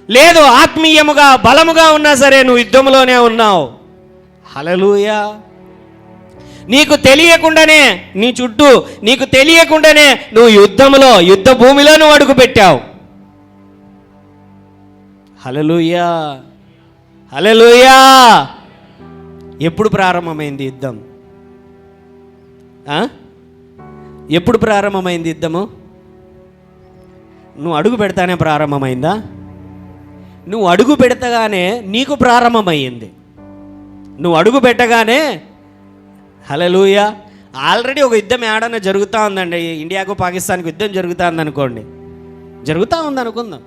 లేదు ఆత్మీయముగా బలముగా ఉన్నా సరే నువ్వు యుద్ధంలోనే ఉన్నావు. హల్లెలూయా. నీకు తెలియకుండానే నీ చుట్టూ నీకు తెలియకుండానే నువ్వు యుద్ధ భూమిలో నువ్వు అడుగు పెట్టావు. హల్లెలూయా. హల్లెలూయా. ఎప్పుడు ప్రారంభమైంది యుద్ధం? ఎప్పుడు ప్రారంభమైంది యుద్ధము? నువ్వు అడుగు పెడతానే ప్రారంభమైందా? నువ్వు అడుగు పెడతగానే నీకు ప్రారంభమైంది. నువ్వు అడుగు పెట్టగానే. హల్లెలూయా. ఆల్రెడీ ఒక యుద్ధం ఏడన్నా జరుగుతూ ఉందండి. ఇండియాకు పాకిస్తాన్కి యుద్ధం జరుగుతూ ఉందనుకోండి, జరుగుతూ ఉందనుకుందాం.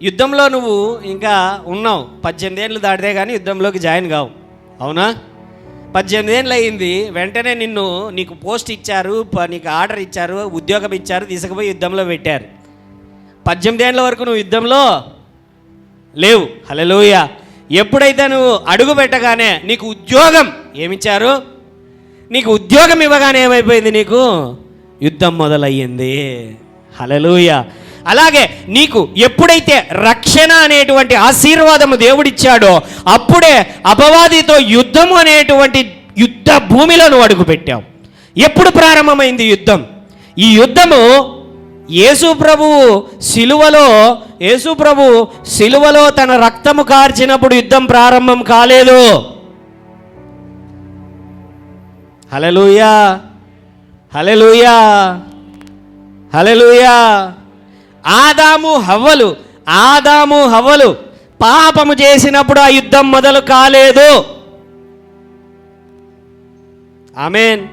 యుద్ధంలో నువ్వు ఇంకా ఉన్నావు. 18 ఏళ్ళు దాటితే కానీ యుద్ధంలోకి జాయిన్ కావు. అవునా? 18 ఏళ్ళు అయ్యింది, వెంటనే నీకు పోస్ట్ ఇచ్చారు, నీకు ఆర్డర్ ఇచ్చారు, ఉద్యోగం ఇచ్చారు, తీసుకుపోయి యుద్ధంలో పెట్టారు. 18 ఏళ్ళ వరకు నువ్వు యుద్ధంలో లేవు. హల్లెలూయా. ఎప్పుడైతే నువ్వు అడుగు పెట్టగానే నీకు ఉద్యోగం ఏమిచ్చారు? నీకు ఉద్యోగం ఇవ్వగానే ఏమైపోయింది? నీకు యుద్ధం మొదలయ్యింది. హల్లెలూయా. అలాగే నీకు ఎప్పుడైతే రక్షణ అనేటువంటి ఆశీర్వాదము దేవుడిచ్చాడో అప్పుడే అపవాదితో యుద్ధము అనేటువంటి యుద్ధ భూమిలో నువ్వు అడుగు పెట్టావు. ఎప్పుడు ప్రారంభమైంది యుద్ధం? ఈ యుద్ధము యేసు ప్రభువు సిలువలో తన రక్తము కార్చినప్పుడు యుద్ధం ప్రారంభం కాలేదు. హల్లెలూయా. హల్లెలూయా. హల్లెలూయా. ఆదాము హవ్వలు పాపము చేసినప్పుడు ఆ యుద్ధం మొదలు కాలేదు. ఆమేన్.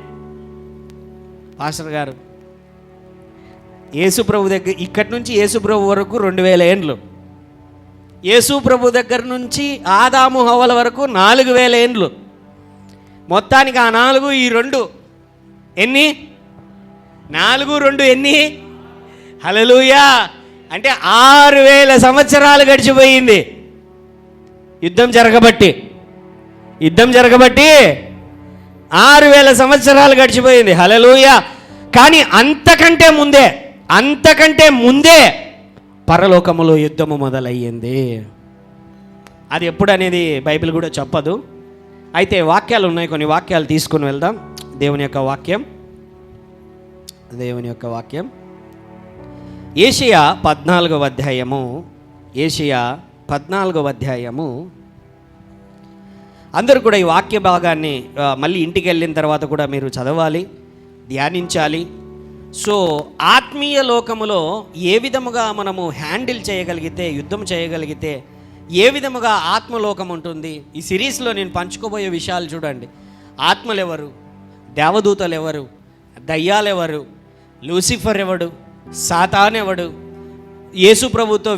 పాస్టర్ గారు, యేసు ప్రభు దగ్గర ఇక్కడి నుంచి యేసు ప్రభు వరకు 2000 ఏండ్లు, యేసు ప్రభు దగ్గర నుంచి ఆదాము హవ్వల వరకు 4000 ఏండ్లు. మొత్తానికి ఆ 4 ఈ 2 ఎన్ని? 4 2 ఎన్ని? హల్లెలూయా. అంటే 6000 సంవత్సరాలు గడిచిపోయింది యుద్ధం జరగబట్టి 6000 సంవత్సరాలు గడిచిపోయింది. హల్లెలూయా. కానీ అంతకంటే ముందే పరలోకములో యుద్ధము మొదలయ్యింది. అది ఎప్పుడు అనేది బైబిల్ కూడా చెప్పదు. అయితే వాక్యాలు ఉన్నాయి, కొన్ని వాక్యాలు తీసుకుని వెళ్దాం. దేవుని యొక్క వాక్యం ఏషియా 14వ అధ్యాయము అందరూ కూడా ఈ వాక్య భాగాన్ని మళ్ళీ ఇంటికి వెళ్ళిన తర్వాత కూడా మీరు చదవాలి, ధ్యానించాలి. సో ఆత్మీయ లోకములో ఏ విధముగా మనము హ్యాండిల్ చేయగలిగితే, యుద్ధం చేయగలిగితే ఏ విధముగా ఆత్మలోకం ఉంటుంది. ఈ సిరీస్లో నేను పంచుకోబోయే విషయాలు చూడండి. ఆత్మలు ఎవరు, దేవదూతలు ఎవరు, దయ్యాలెవరు, లూసిఫర్ ఎవడు, సాతాన్ ఎవడు, యేసుప్రభుతో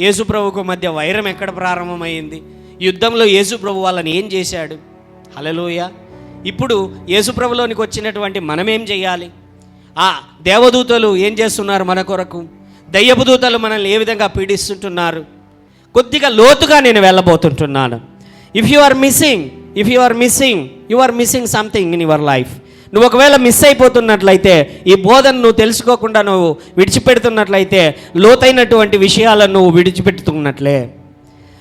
యేసుప్రభుకు మధ్య వైరం ఎక్కడ ప్రారంభమైంది, యుద్ధంలో యేసుప్రభు వాళ్ళని ఏం చేశాడు. హల్లెలూయా. ఇప్పుడు యేసుప్రభులోనికి వచ్చినటువంటి మనమేం చేయాలి, ఆ దేవదూతలు ఏం చేస్తున్నారు మన కొరకు, దయ్యపు దూతలు మనల్ని ఏ విధంగా పీడిస్తుంటున్నారు, కొద్దిగా లోతుగా నేను వెళ్ళబోతుంటున్నాను. If you are missing something in your life, నువ్వు ఒకవేళ మిస్ అయిపోతున్నట్లయితే, ఈ బోధన నువ్వు తెలుసుకోకుండా నువ్వు విడిచిపెడుతున్నట్లయితే, లోతైనటువంటి విషయాలను నువ్వు విడిచిపెడుతున్నట్లే.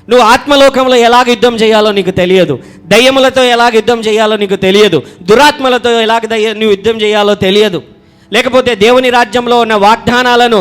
నువ్వు ఆత్మలోకంలో ఎలాగ యుద్ధం చేయాలో నీకు తెలియదు, దయ్యములతో ఎలాగ యుద్ధం చేయాలో నీకు తెలియదు, దురాత్మలతో ఎలాగ నువ్వు యుద్ధం చేయాలో తెలియదు. లేకపోతే దేవుని రాజ్యంలో ఉన్న వాగ్దానాలను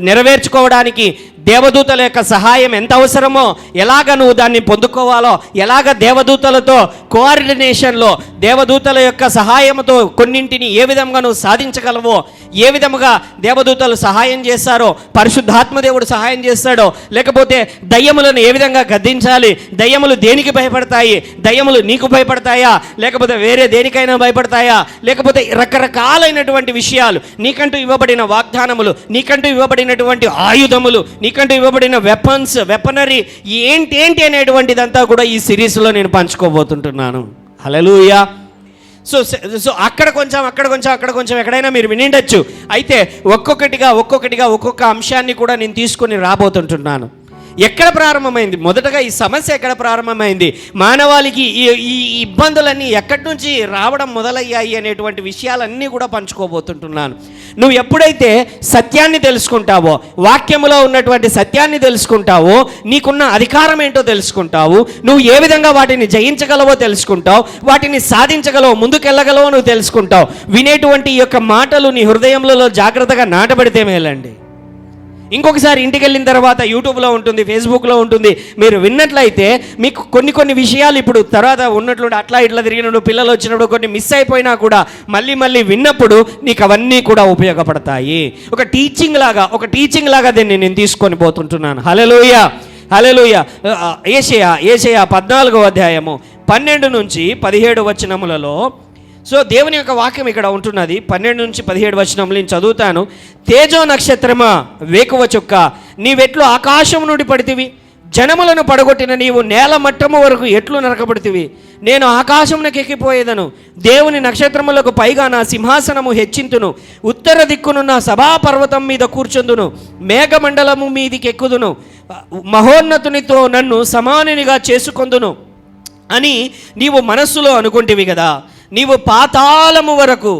నెరవేర్చుకోవడానికి దేవదూతల యొక్క సహాయం ఎంత అవసరమో, ఎలాగ నువ్వు దాన్ని పొందుకోవాలో, ఎలాగ దేవదూతలతో కోఆర్డినేషన్లో దేవదూతల యొక్క సహాయంతో కొన్నింటిని ఏ విధంగా నువ్వు సాధించగలవో, ఏ విధముగా దేవదూతలు సహాయం చేస్తారో, పరిశుద్ధాత్మ దేవుడు సహాయం చేస్తాడో, లేకపోతే దయ్యములను ఏ విధంగా గద్దించాలి, దయ్యములు దేనికి భయపడతాయి, దయ్యములు నీకు భయపడతాయా, లేకపోతే వేరే దేనికైనా భయపడతాయా, లేకపోతే రకరకాలైనటువంటి విషయాలు, నీకంటూ ఇవ్వబడిన వాగ్దానములు, నీకంటూ ఇవ్వబడినటువంటి ఆయుధములు, నీకంటూ ఇవ్వబడిన వెపనరీ ఏంటి అనేటువంటిదంతా కూడా ఈ సిరీస్లో నేను పంచుకోబోతుంటున్నాను. హల్లెలూయా. సో అక్కడ కొంచెం ఎక్కడైనా మీరు వినిండొచ్చు. అయితే ఒక్కొక్కటిగా ఒక్కొక్క అంశాన్ని కూడా నేను తీసుకొని రాబోతుంటున్నాను. ఎక్కడ ప్రారంభమైంది, మొదటగా ఈ సమస్య ఎక్కడ ప్రారంభమైంది, మానవాళికి ఈ ఇబ్బందులన్నీ ఎక్కడి నుంచి రావడం మొదలయ్యాయి అనేటువంటి విషయాలన్నీ కూడా పంచుకోబోతుంటున్నాను. నువ్వు ఎప్పుడైతే సత్యాన్ని తెలుసుకుంటావో, వాక్యములో ఉన్నటువంటి సత్యాన్ని తెలుసుకుంటావో, నీకున్న అధికారం ఏంటో తెలుసుకుంటావు, నువ్వు ఏ విధంగా వాటిని జయించగలవో తెలుసుకుంటావు, వాటిని సాధించగలవో, ముందుకెళ్ళగలవో నువ్వు తెలుసుకుంటావు. వినేటువంటి ఈ యొక్క మాటలు నీ హృదయంలో జాగ్రత్తగా నాటబడితే మేలండి. ఇంకొకసారి ఇంటికి వెళ్ళిన తర్వాత యూట్యూబ్లో ఉంటుంది, ఫేస్బుక్లో ఉంటుంది, మీరు విన్నట్లయితే మీకు కొన్ని విషయాలు ఇప్పుడు తర్వాత ఉన్నట్లుండి అట్లా ఇట్లా తిరిగినప్పుడు, పిల్లలు వచ్చినప్పుడు కొన్ని మిస్ అయిపోయినా కూడా మళ్ళీ విన్నప్పుడు నీకు అవన్నీ కూడా ఉపయోగపడతాయి. ఒక టీచింగ్ లాగా దీన్ని నేను తీసుకొని పోతుంటున్నాను. హల్లెలూయా. ఏషియా 14వ అధ్యాయము 12 నుంచి 17 వచనములలో, సో దేవుని యొక్క వాక్యం ఇక్కడ ఉంటున్నది. 12 నుంచి 17 వచనములు నేను చదువుతాను. తేజో నక్షత్రమా, వేకువ చుక్క, నీవెట్లు ఆకాశం నుండి పడితివి, జనములను పడగొట్టిన నీవు నేల మట్టము వరకు ఎట్లు నరకబడితివి. నేను ఆకాశమునకు ఎక్కిపోయేదను, దేవుని నక్షత్రములకు పైగా నా సింహాసనము హెచ్చింతును, ఉత్తర దిక్కునున్న సభాపర్వతం మీద కూర్చుందును, మేఘమండలము మీదికి ఎక్కుదును, మహోన్నతునితో నన్ను సమానునిగా చేసుకొందును అని నీవు మనస్సులో అనుకుంటివి కదా. నీవు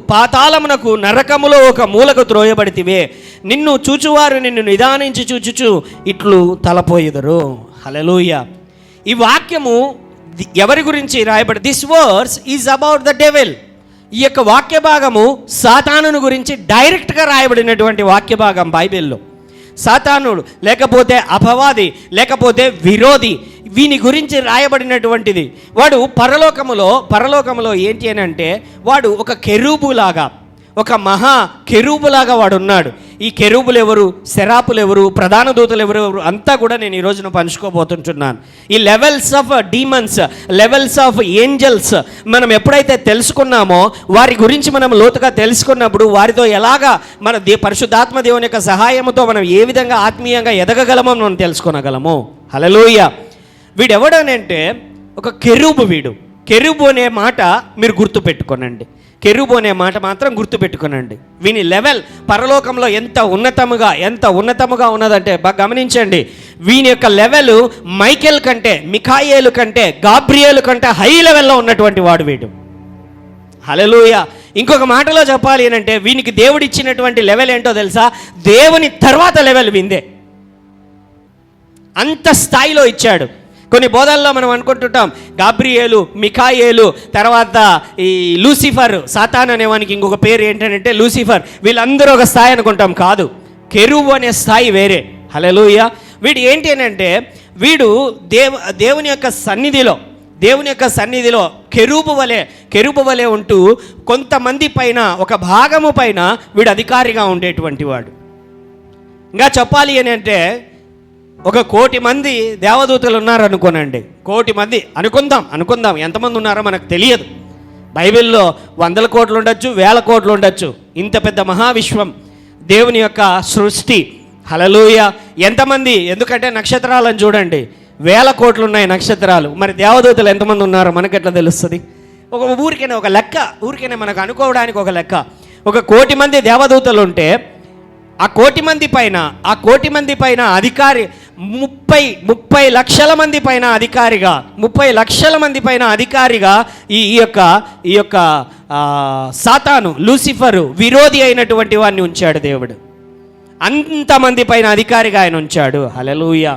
పాతాళమునకు నరకములో ఒక మూలకు త్రోయబడితివే. నిన్ను చూచువారు నిన్ను నిదానించి చూచుచు ఇట్లు తలపోయిదరు. హల్లెలూయా. ఈ వాక్యము ఎవరి గురించి రాయబడి, this verse is about the devil. ఈ యొక్క వాక్య భాగము సాతానుని గురించి డైరెక్ట్గా రాయబడినటువంటి వాక్య భాగం బైబిల్లో. సాతానుడు లేకపోతే అపవాది లేకపోతే విరోధి, వీని గురించి రాయబడినటువంటిది. వాడు పరలోకములో ఏంటి అని అంటే, వాడు ఒక కెరూబులాగా, ఒక మహా కెరూబులాగా వాడు ఉన్నాడు. ఈ కెరూబులు ఎవరు, సెరాపులు ఎవరు, ప్రధాన దూతలు ఎవరు అంతా కూడా నేను ఈ రోజున పంచుకోబోతుంటున్నాను. ఈ levels of demons, levels of angels మనం ఎప్పుడైతే తెలుసుకున్నామో, వారి గురించి మనం లోతుగా తెలుసుకున్నప్పుడు వారితో ఎలాగా మన పరిశుద్ధాత్మ దేవుని యొక్క సహాయంతో మనం ఏ విధంగా ఆత్మీయంగా ఎదగగలమో మనం తెలుసుకోగలము. హల్లెలూయా. వీడెవడనంటే ఒక కెరూబు. కెరూబు అనే మాట మీరు గుర్తుపెట్టుకోనండి. కెరూబు అనే మాట మాత్రం గుర్తుపెట్టుకోనండి. వీని లెవెల్ పరలోకంలో ఎంత ఉన్నతముగా ఉన్నదంటే బాగా గమనించండి. వీని యొక్క లెవెల్ మైకేల్ కంటే, మిఖాయేలు కంటే, గాబ్రియేలు కంటే హై లెవెల్లో ఉన్నటువంటి వాడు వీడు. హల్లెలూయా. ఇంకొక మాటలో చెప్పాలి అంటే, వీనికి దేవుడు ఇచ్చినటువంటి లెవెల్ ఏంటో తెలుసా? దేవుని తర్వాత లెవెల్ విందే. అంత స్థాయిలో ఇచ్చాడు. కొన్ని బోధల్లో మనం అనుకుంటుంటాం గాబ్రియేలు, మిఖాయేలు, తర్వాత ఈ లూసిఫర్, సాతాన్ అనేవానికి ఇంకొక పేరు ఏంటంటే లూసిఫర్, వీళ్ళందరూ ఒక స్థాయి అనుకుంటాం. కాదు, కెరూబు అనే స్థాయి వేరే. హల్లెలూయా. వీడు ఏంటి అని అంటే వీడు దేవుని యొక్క సన్నిధిలో కెరూబు వలె ఉంటూ కొంతమంది పైన, ఒక భాగము పైన వీడు అధికారిగా ఉండేటువంటి వాడు. ఇంకా చెప్పాలి అని అంటే 1,000,000 మంది దేవదూతలు ఉన్నారనుకోనండి. 1,000,000 మంది అనుకుందాం ఎంతమంది ఉన్నారో మనకు తెలియదు. బైబిల్లో 100 కోట్లు ఉండొచ్చు, 1000 కోట్లు ఉండొచ్చు. ఇంత పెద్ద మహావిశ్వం, దేవుని యొక్క సృష్టి. హల్లెలూయా. ఎంతమంది? ఎందుకంటే నక్షత్రాలను చూడండి, 1000 కోట్లు ఉన్నాయి నక్షత్రాలు. మరి దేవదూతలు ఎంతమంది ఉన్నారో మనకెట్లా తెలుస్తుంది? ఊరికైనా మనకు అనుకోవడానికి ఒక లెక్క. 1,000,000 మంది దేవదూతలు ఉంటే ఆ 1,000,000 మంది పైన అధికారి 30 లక్షల మంది పైన అధికారిగా, 30 లక్షల మంది పైన అధికారిగా ఈ యొక్క సాతాను, లూసిఫరు, విరోధి అయినటువంటి వాడిని ఉంచాడు దేవుడు. అంతమంది పైన అధికారిగా ఆయన ఉంచాడు. హల్లెలూయా.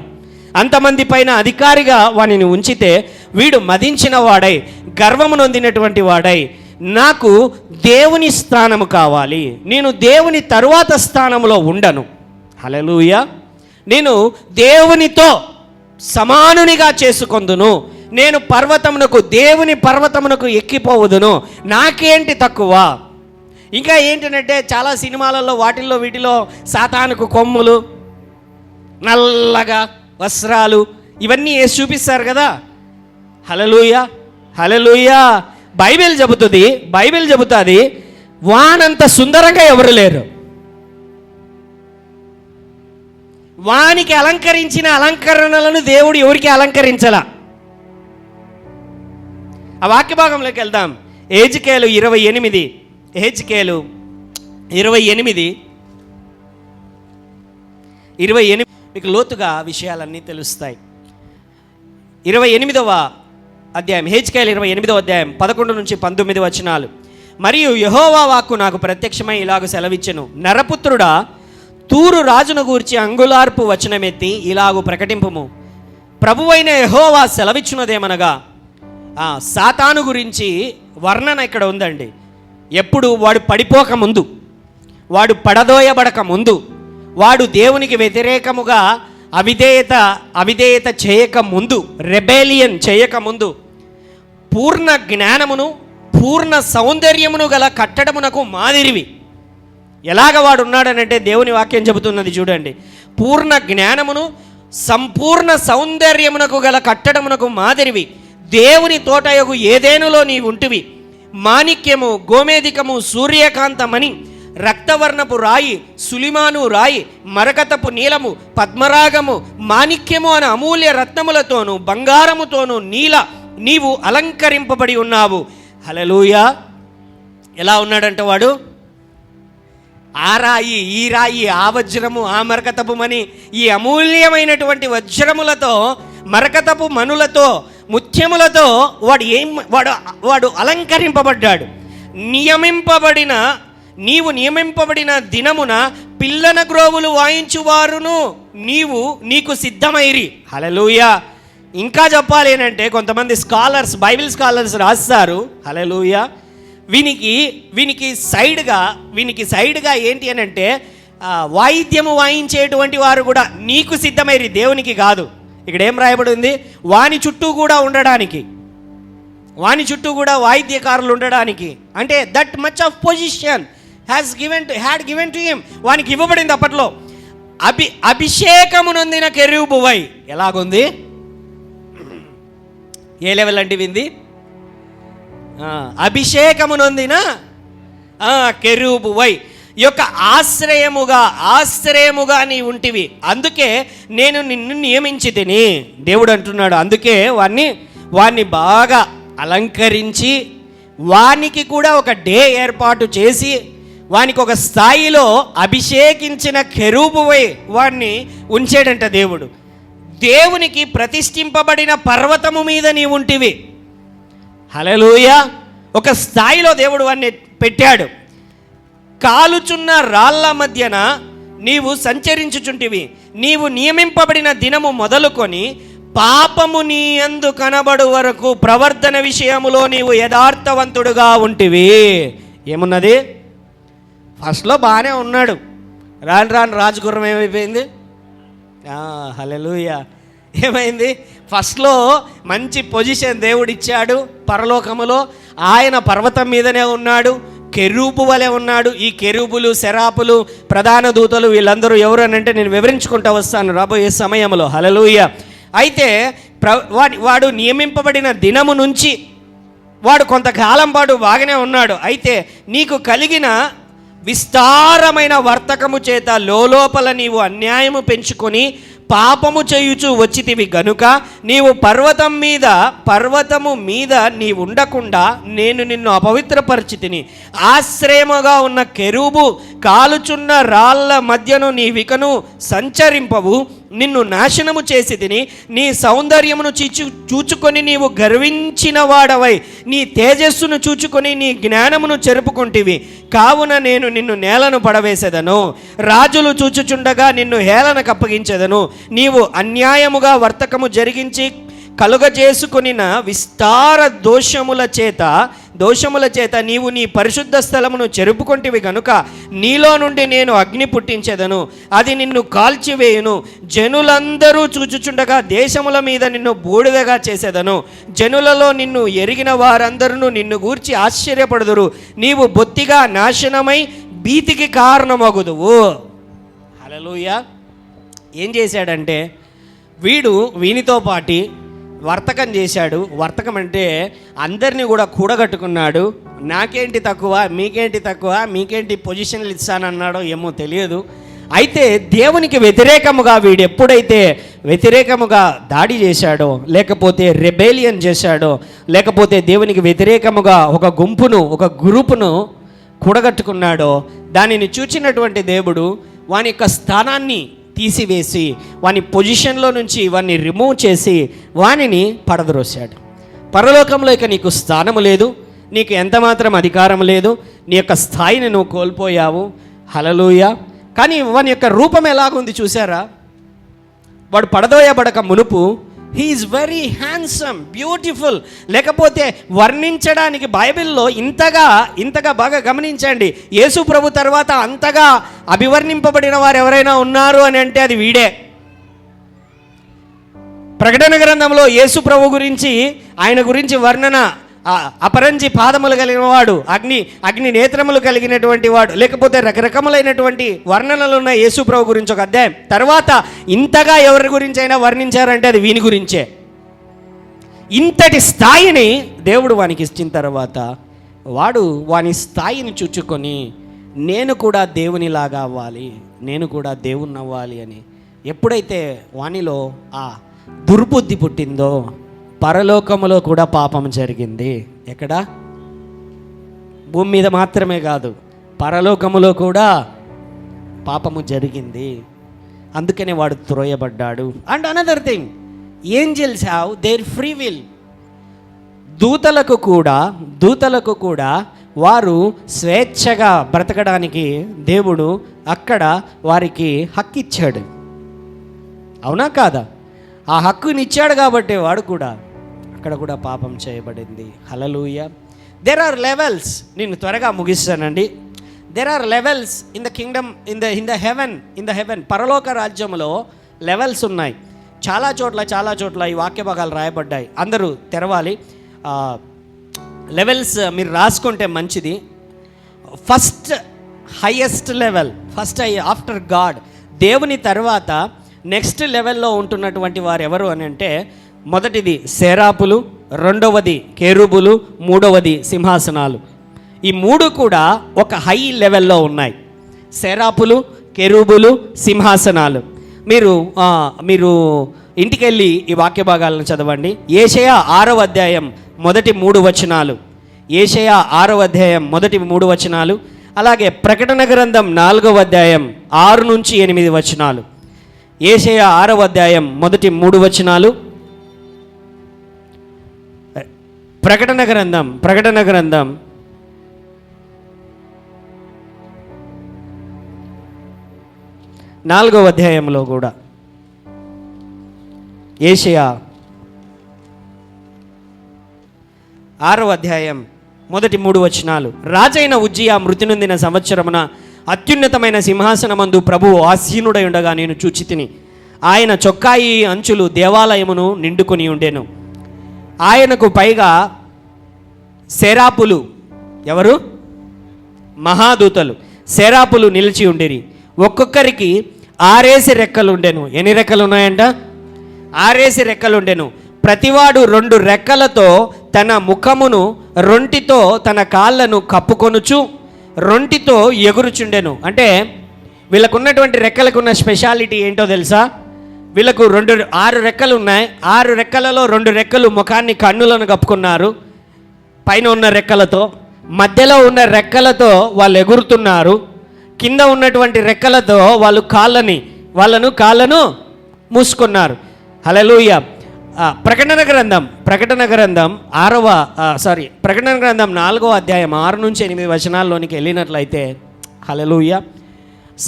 అంతమంది పైన అధికారిగా వానిని ఉంచితే వీడు మదించిన వాడై, గర్వము నొందినటువంటి వాడై, నాకు దేవుని స్థానము కావాలి, నేను దేవుని తరువాత స్థానంలో ఉండను. హల్లెలూయా. నేను దేవునితో సమానునిగా చేసుకొందును, నేను దేవుని పర్వతమునకు ఎక్కిపోవదును, నాకేంటి తక్కువ. ఇంకా ఏంటంటే చాలా సినిమాలలో వీటిలో సాతానుకు కొమ్ములు, నల్లగా వస్త్రాలు, ఇవన్నీ వేసి చూపిస్తారు కదా. హల్లెలూయా. బైబిల్ చెబుతుంది వానంత సుందరంగా ఎవరు లేరు. వానికి అలంకరించిన అలంకరణలను దేవుడు ఎవరికి అలంకరించలా. ఆ వాక్య భాగంలోకి వెళ్దాం. హెజ్కేలు 28 మీకు లోతుగా విషయాలన్నీ తెలుస్తాయి. 28వ అధ్యాయం, హెజ్కేలు 28వ అధ్యాయం 11 నుంచి 19 వచనాలు. మరియు యెహోవా వాక్కు నాకు ప్రత్యక్షమై ఇలాగ సెలవిచ్చెను, నరపుత్రుడా, తూరు రాజును గూర్చి అంగుళార్పు వచనమెత్తి ఇలాగు ప్రకటింపుము. ప్రభువైన యెహోవా సెలవిచ్చున్నదేమనగా, సాతాను గురించి వర్ణన ఇక్కడ ఉందండి. ఎప్పుడు వాడు పడిపోక ముందు, వాడు పడదోయబడక ముందు, వాడు దేవునికి వ్యతిరేకముగా అవిధేయత చేయక ముందు, రెబేలియన్ చేయక ముందు, పూర్ణ జ్ఞానమును పూర్ణ సౌందర్యమును గల కట్టడమునకు మాదిరివి. ఎలాగ వాడు ఉన్నాడనంటే దేవుని వాక్యం చెబుతున్నది చూడండి. పూర్ణ జ్ఞానమును సంపూర్ణ సౌందర్యమునకు గల కట్టడమునకు మాదిరివి. దేవుని తోటయగు ఏదేనులో నీ ఉంటివి. మాణిక్యము, గోమేధికము, సూర్యకాంతమణి, రక్తవర్ణపు రాయి, సులిమాను రాయి, మరకతపు నీలము, పద్మరాగము, మాణిక్యము అనే అమూల్య రత్నములతోనూ బంగారముతోనూ నీవు అలంకరింపబడి ఉన్నావు. హల్లెలూయా. ఎలా ఉన్నాడంట వాడు? ఆ రాయి, ఈ రాయి, ఆ వజ్రము, ఆ మరకతపు మణి, ఈ అమూల్యమైనటువంటి వజ్రములతో, మరకతపు మణులతో, ముత్యములతో వాడు అలంకరింపబడ్డాడు. నీవు నియమింపబడిన దినమున పిల్లన గ్రోవులు వాయించువారును నీకు సిద్ధమైరి. హల్లెలూయా. ఇంకా చెప్పాలి ఏంటంటే కొంతమంది బైబిల్ స్కాలర్స్ రాస్తారు, హల్లెలూయా, వీనికి సైడ్గా ఏంటి అని అంటే వాయిద్యము వాయించేటువంటి వారు కూడా నీకు సిద్ధమైరి, దేవునికి కాదు. ఇక్కడ ఏం రాయబడి ఉంది? వాని చుట్టూ కూడా ఉండడానికి, వాని చుట్టూ కూడా వాయిద్యకారులు ఉండడానికి. అంటే that much of position had given to him. వానికి ఇవ్వబడింది అప్పట్లో. అభిషేకము నొందిన కెరూబువై. ఎలాగుంది? ఏ లెవెల్ అంటే వింది? అభిషేకము నొందిన కెరూబువై, ఈ యొక్క ఆశ్రయముగా నీ ఉంటివి, అందుకే నేను నిన్ను నియమించి తిని. దేవుడు అంటున్నాడు, అందుకే వాణ్ణి బాగా అలంకరించి, వానికి కూడా ఒక డే ఏర్పాటు చేసి, వానికి ఒక స్థాయిలో అభిషేకించిన కెరూబువై వాణ్ణి ఉంచాడంట దేవుడు. దేవునికి ప్రతిష్ఠింపబడిన పర్వతము మీద నీ ఉంటివి. హల్లెలూయా. ఒక స్థాయిలో దేవుడు వాణ్ణి పెట్టాడు. కాలుచున్న రాళ్ల మధ్యన నీవు సంచరించుచుంటివి. నీవు నియమింపబడిన దినము మొదలుకొని పాపము నీ యందు కనబడు వరకు ప్రవర్తన విషయములో నీవు యథార్థవంతుడుగా ఉంటివి. ఏమున్నది? ఫస్ట్లో బాగానే ఉన్నాడు, రాను రాను రాజగుర్రం ఏమైపోయింది? హల్లెలూయా. ఏమైంది? ఫస్ట్లో మంచి పొజిషన్ దేవుడిచ్చాడు పరలోకములో. ఆయన పర్వతం మీదనే ఉన్నాడు, కెరూబు వలె ఉన్నాడు. ఈ కెరూబులు, సెరాపులు, ప్రధాన దూతలు వీళ్ళందరూ ఎవరు అని అంటే నేను వివరించుకుంటూ వస్తాను రాబోయే సమయంలో. హల్లెలూయా. అయితే వాడు నియమింపబడిన దినము నుంచి వాడు కొంతకాలం పాటు బాగానే ఉన్నాడు. అయితే నీకు కలిగిన విస్తారమైన వర్తకము చేత లోపల నీవు అన్యాయము పెంచుకొని పాపము చేయుచు వచ్చితివి గనుక నీవు పర్వతము మీద నీ ఉండకుండా నేను నిన్ను అపవిత్రపరిచితిని. ఆశ్రయముగా ఉన్న కెరూబు కాలుచున్న రాళ్ల మధ్యను నీ వికను సంచరింపవు. నిన్ను నాశనము చేసి తిని నీ సౌందర్యమును చూచుకొని నీవు గర్వించిన వాడవై నీ తేజస్సును చూచుకొని నీ జ్ఞానమును చెరుపుకుంటివి. కావున నేను నిన్ను నేలను పడవేసేదను, రాజులు చూచుచుండగా నిన్ను హేళనకు అప్పగించెదను. నీవు అన్యాయముగా వర్తకము జరిగించి కలుగజేసుకొనిన విస్తార దోషముల చేత నీవు నీ పరిశుద్ధ స్థలమును చెరుపుకొంటివి గనుక నీలో నుండి నేను అగ్ని పుట్టించెదను, అది నిన్ను కాల్చివేయును. జనులందరూ చూచుచుండగా దేశముల మీద నిన్ను బూడిదగా చేసేదను. జనులలో నిన్ను ఎరిగిన వారందరూ నిన్ను గూర్చి ఆశ్చర్యపడుదురు. నీవు బొత్తిగా నాశనమై భీతికి కారణమగుదువు. హల్లెలూయా. ఏం చేశాడంటే వీనితో పాటి వర్తకం చేశాడు. వర్తకం అంటే అందరినీ కూడా కూడగట్టుకున్నాడు. నాకేంటి తక్కువ, మీకేంటి తక్కువ, మీకేంటి పొజిషన్లు ఇస్తానన్నాడో ఏమో తెలియదు. అయితే దేవునికి వ్యతిరేకముగా వీడు ఎప్పుడైతే వ్యతిరేకముగా దాడి చేశాడో, లేకపోతే రెబేలియన్ చేశాడో, లేకపోతే దేవునికి వ్యతిరేకముగా ఒక గ్రూపును కూడగట్టుకున్నాడో, దానిని చూచినటువంటి దేవుడు వాని యొక్క స్థానాన్ని తీసివేసి వాని పొజిషన్లో నుంచి వాన్ని రిమూవ్ చేసి వానిని పడద్రోశాడు. పరలోకంలో ఇక నీకు స్థానము లేదు, నీకు ఎంతమాత్రం అధికారం లేదు, నీ యొక్క స్థాయిని నువ్వు కోల్పోయావు. హల్లెలూయా. కానీ వాని యొక్క రూపం ఎలాగుంది చూసారా? వాడు పడదోయబడక మునుపు హీఈస్ వెరీ హ్యాండ్సమ్, బ్యూటిఫుల్. లేకపోతే వర్ణించడానికి బైబిల్లో ఇంతగా బాగా గమనించండి. యేసు ప్రభు తర్వాత అంతగా అభివర్ణింపబడిన వారు ఎవరైనా ఉన్నారు అని అంటే అది వీడే. ప్రకటన గ్రంథంలో యేసు ప్రభు గురించి, ఆయన గురించి వర్ణన, అపరంజి పాదములు కలిగిన వాడు, అగ్ని నేత్రములు కలిగినటువంటి వాడు, లేకపోతే రకరకములైనటువంటి వర్ణనలు ఉన్న యేసు ప్రభు గురించి ఒక అధ్యాయం. తర్వాత ఇంతగా ఎవరి గురించి అయినా వర్ణించారంటే అది వీని గురించే. ఇంతటి స్థాయిని దేవుడు వానికి ఇచ్చిన తర్వాత వాడు వాని స్థాయిని చూచుకొని నేను కూడా దేవునిలాగా అవ్వాలి, నేను కూడా దేవుణ్ణి అవ్వాలి అని ఎప్పుడైతే వానిలో ఆ దుర్బుద్ధి పుట్టిందో, పరలోకములో కూడా పాపం జరిగింది. ఎక్కడ? భూమి మీద మాత్రమే కాదు, పరలోకములో కూడా పాపము జరిగింది. అందుకనే వాడు త్రోయబడ్డాడు. And another thing, angels have their free will. దూతలకు కూడా వారు స్వేచ్ఛగా బ్రతకడానికి దేవుడు అక్కడ వారికి హక్కు ఇచ్చాడు. అవునా కాదా? ఆ హక్కునిచ్చాడు కాబట్టి వాడు కూడా అక్కడ కూడా పాపం చేయబడింది. హల్లెలూయా. There are levels. నేను త్వరగా ముగిస్తానండి. There are levels in the kingdom, in the heaven. పరలోక రాజ్యంలో లెవెల్స్ ఉన్నాయి. చాలా చోట్ల ఈ వాక్య భాగాలు రాయబడ్డాయి. అందరూ తెరవాలి. లెవెల్స్ మీరు రాసుకుంటే మంచిది. First highest level, after God, దేవుని తర్వాత నెక్స్ట్ లెవెల్లో ఉంటున్నటువంటి వారు ఎవరు అని అంటే, మొదటిది సెరాపులు, రెండవది కెరూబులు, మూడవది సింహాసనాలు. ఈ మూడు కూడా ఒక హై లెవెల్లో ఉన్నాయి. సెరాపులు, కెరూబులు, సింహాసనాలు. మీరు ఇంటికి వెళ్ళి ఈ వాక్య భాగాలను చదవండి. యెషయా 6వ అధ్యాయం మొదటి 3 వచనాలు. యెషయా 6వ అధ్యాయం మొదటి 3 వచనాలు. అలాగే ప్రకటన గ్రంథం 4వ అధ్యాయం 6 నుంచి 8 వచనాలు. యెషయా 6వ అధ్యాయం మొదటి 3 వచనాలు. ప్రకటన గ్రంథం 4వ అధ్యాయంలో కూడా యెషయా 6వ అధ్యాయం మొదటి 3 వచనాలు. రాజైన ఉజ్జియా మృతి నొందిన సంవత్సరమున అత్యున్నతమైన సింహాసనమందు ప్రభువు ఆసీనుడై ఉండగా నేను చూచితిని. ఆయన చొక్కాయి అంచులు దేవాలయమును నిండుకొని ఉండెను. ఆయనకు పైగా సెరాపులు, ఎవరు? మహాదూతలు, సెరాపులు నిలిచి ఉండిరి. ఒక్కొక్కరికి 6 రెక్కలు ఉండెను. ఎన్ని రెక్కలు ఉన్నాయంట? 6 రెక్కలు ఉండెను. ప్రతివాడు 2 రెక్కలతో తన ముఖమును రొంటితో తన కాళ్ళను కప్పుకొనుచు రొంటితో ఎగురుచుండెను. అంటే వీళ్ళకున్నటువంటి రెక్కలకున్న స్పెషాలిటీ ఏంటో తెలుసా? వీళ్ళకు 6 రెక్కలు ఉన్నాయి. 6 రెక్కలలో 2 రెక్కలు ముఖాన్ని, కన్నులను కప్పుకున్నారు పైన ఉన్న రెక్కలతో. మధ్యలో ఉన్న రెక్కలతో వాళ్ళు ఎగురుతున్నారు. కింద ఉన్నటువంటి రెక్కలతో వాళ్ళు కాళ్ళను మూసుకున్నారు. హల్లెలూయా. ప్రకటన గ్రంథం 4వ అధ్యాయం 6 నుంచి 8 వచనాల్లోనికి వెళ్ళినట్లయితే, హల్లెలూయా,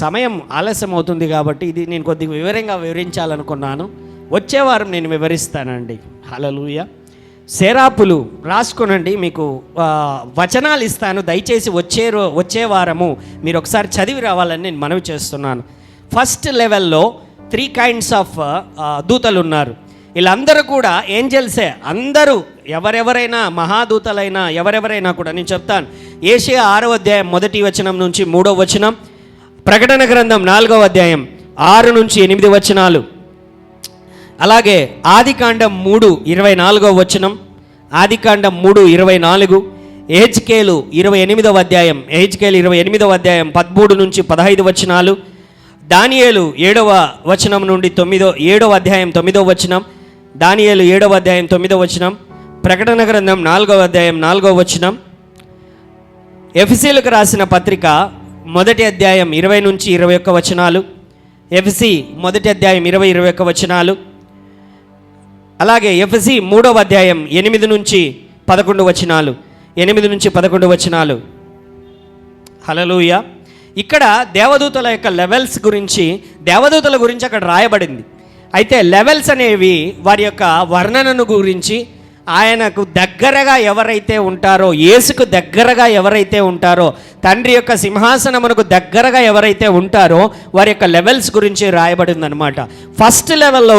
సమయం ఆలస్యం అవుతుంది కాబట్టి ఇది నేను కొద్దిగా వివరంగా వివరించాలనుకున్నాను. వచ్చే వారం నేను వివరిస్తానండి. హల్లెలూయా. సెరాపులు రాసుకునండి, మీకు వచనాలు ఇస్తాను. దయచేసి వచ్చే వారము మీరు ఒకసారి చదివి రావాలని నేను మనవి చేస్తున్నాను. ఫస్ట్ లెవెల్లో 3 కైండ్స్ ఆఫ్ దూతలు ఉన్నారు. వీళ్ళందరూ కూడా ఏంజల్సే. అందరూ ఎవరెవరైనా, మహాదూతలైనా ఎవరెవరైనా కూడా నేను చెప్తాను. యెషయా 6వ అధ్యాయం 1వ వచనం నుంచి 3వ వచనం, ప్రకటన గ్రంథం 4వ అధ్యాయం 6 నుంచి 8 వచనాలు, అలాగే ఆదికాండం 3:24వ వచనం, ఆదికాండం 3:24, యెహెజ్కేలు 28వ అధ్యాయం 13 నుంచి 15 వచనాలు, దానియేలు 7వ వచనం నుండి 7వ అధ్యాయం 9వ వచనం, దానియేలు 7వ అధ్యాయం 9వ వచనం, ప్రకటన గ్రంథం 4వ అధ్యాయం 4వ వచనం, ఎఫెసీయులకు రాసిన పత్రిక 1వ అధ్యాయం 20 నుంచి 21 వచనాలు, ఎఫెసీ 1వ అధ్యాయం 20-21 వచనాలు, అలాగే ఎఫెసీ 3వ అధ్యాయం 8 నుంచి 11 వచనాలు. హల్లెలూయా. ఇక్కడ దేవదూతల యొక్క లెవెల్స్ గురించి, దేవదూతల గురించి అక్కడ రాయబడింది. అయితే లెవెల్స్ అనేవి వారి యొక్క వర్ణనను గురించి, ఆయనకు దగ్గరగా ఎవరైతే ఉంటారో, యేసుకు దగ్గరగా ఎవరైతే ఉంటారో, తండ్రి యొక్క సింహాసనమునకు దగ్గరగా ఎవరైతే ఉంటారో వారి యొక్క లెవెల్స్ గురించి రాయబడింది అనమాట. ఫస్ట్ లెవెల్లో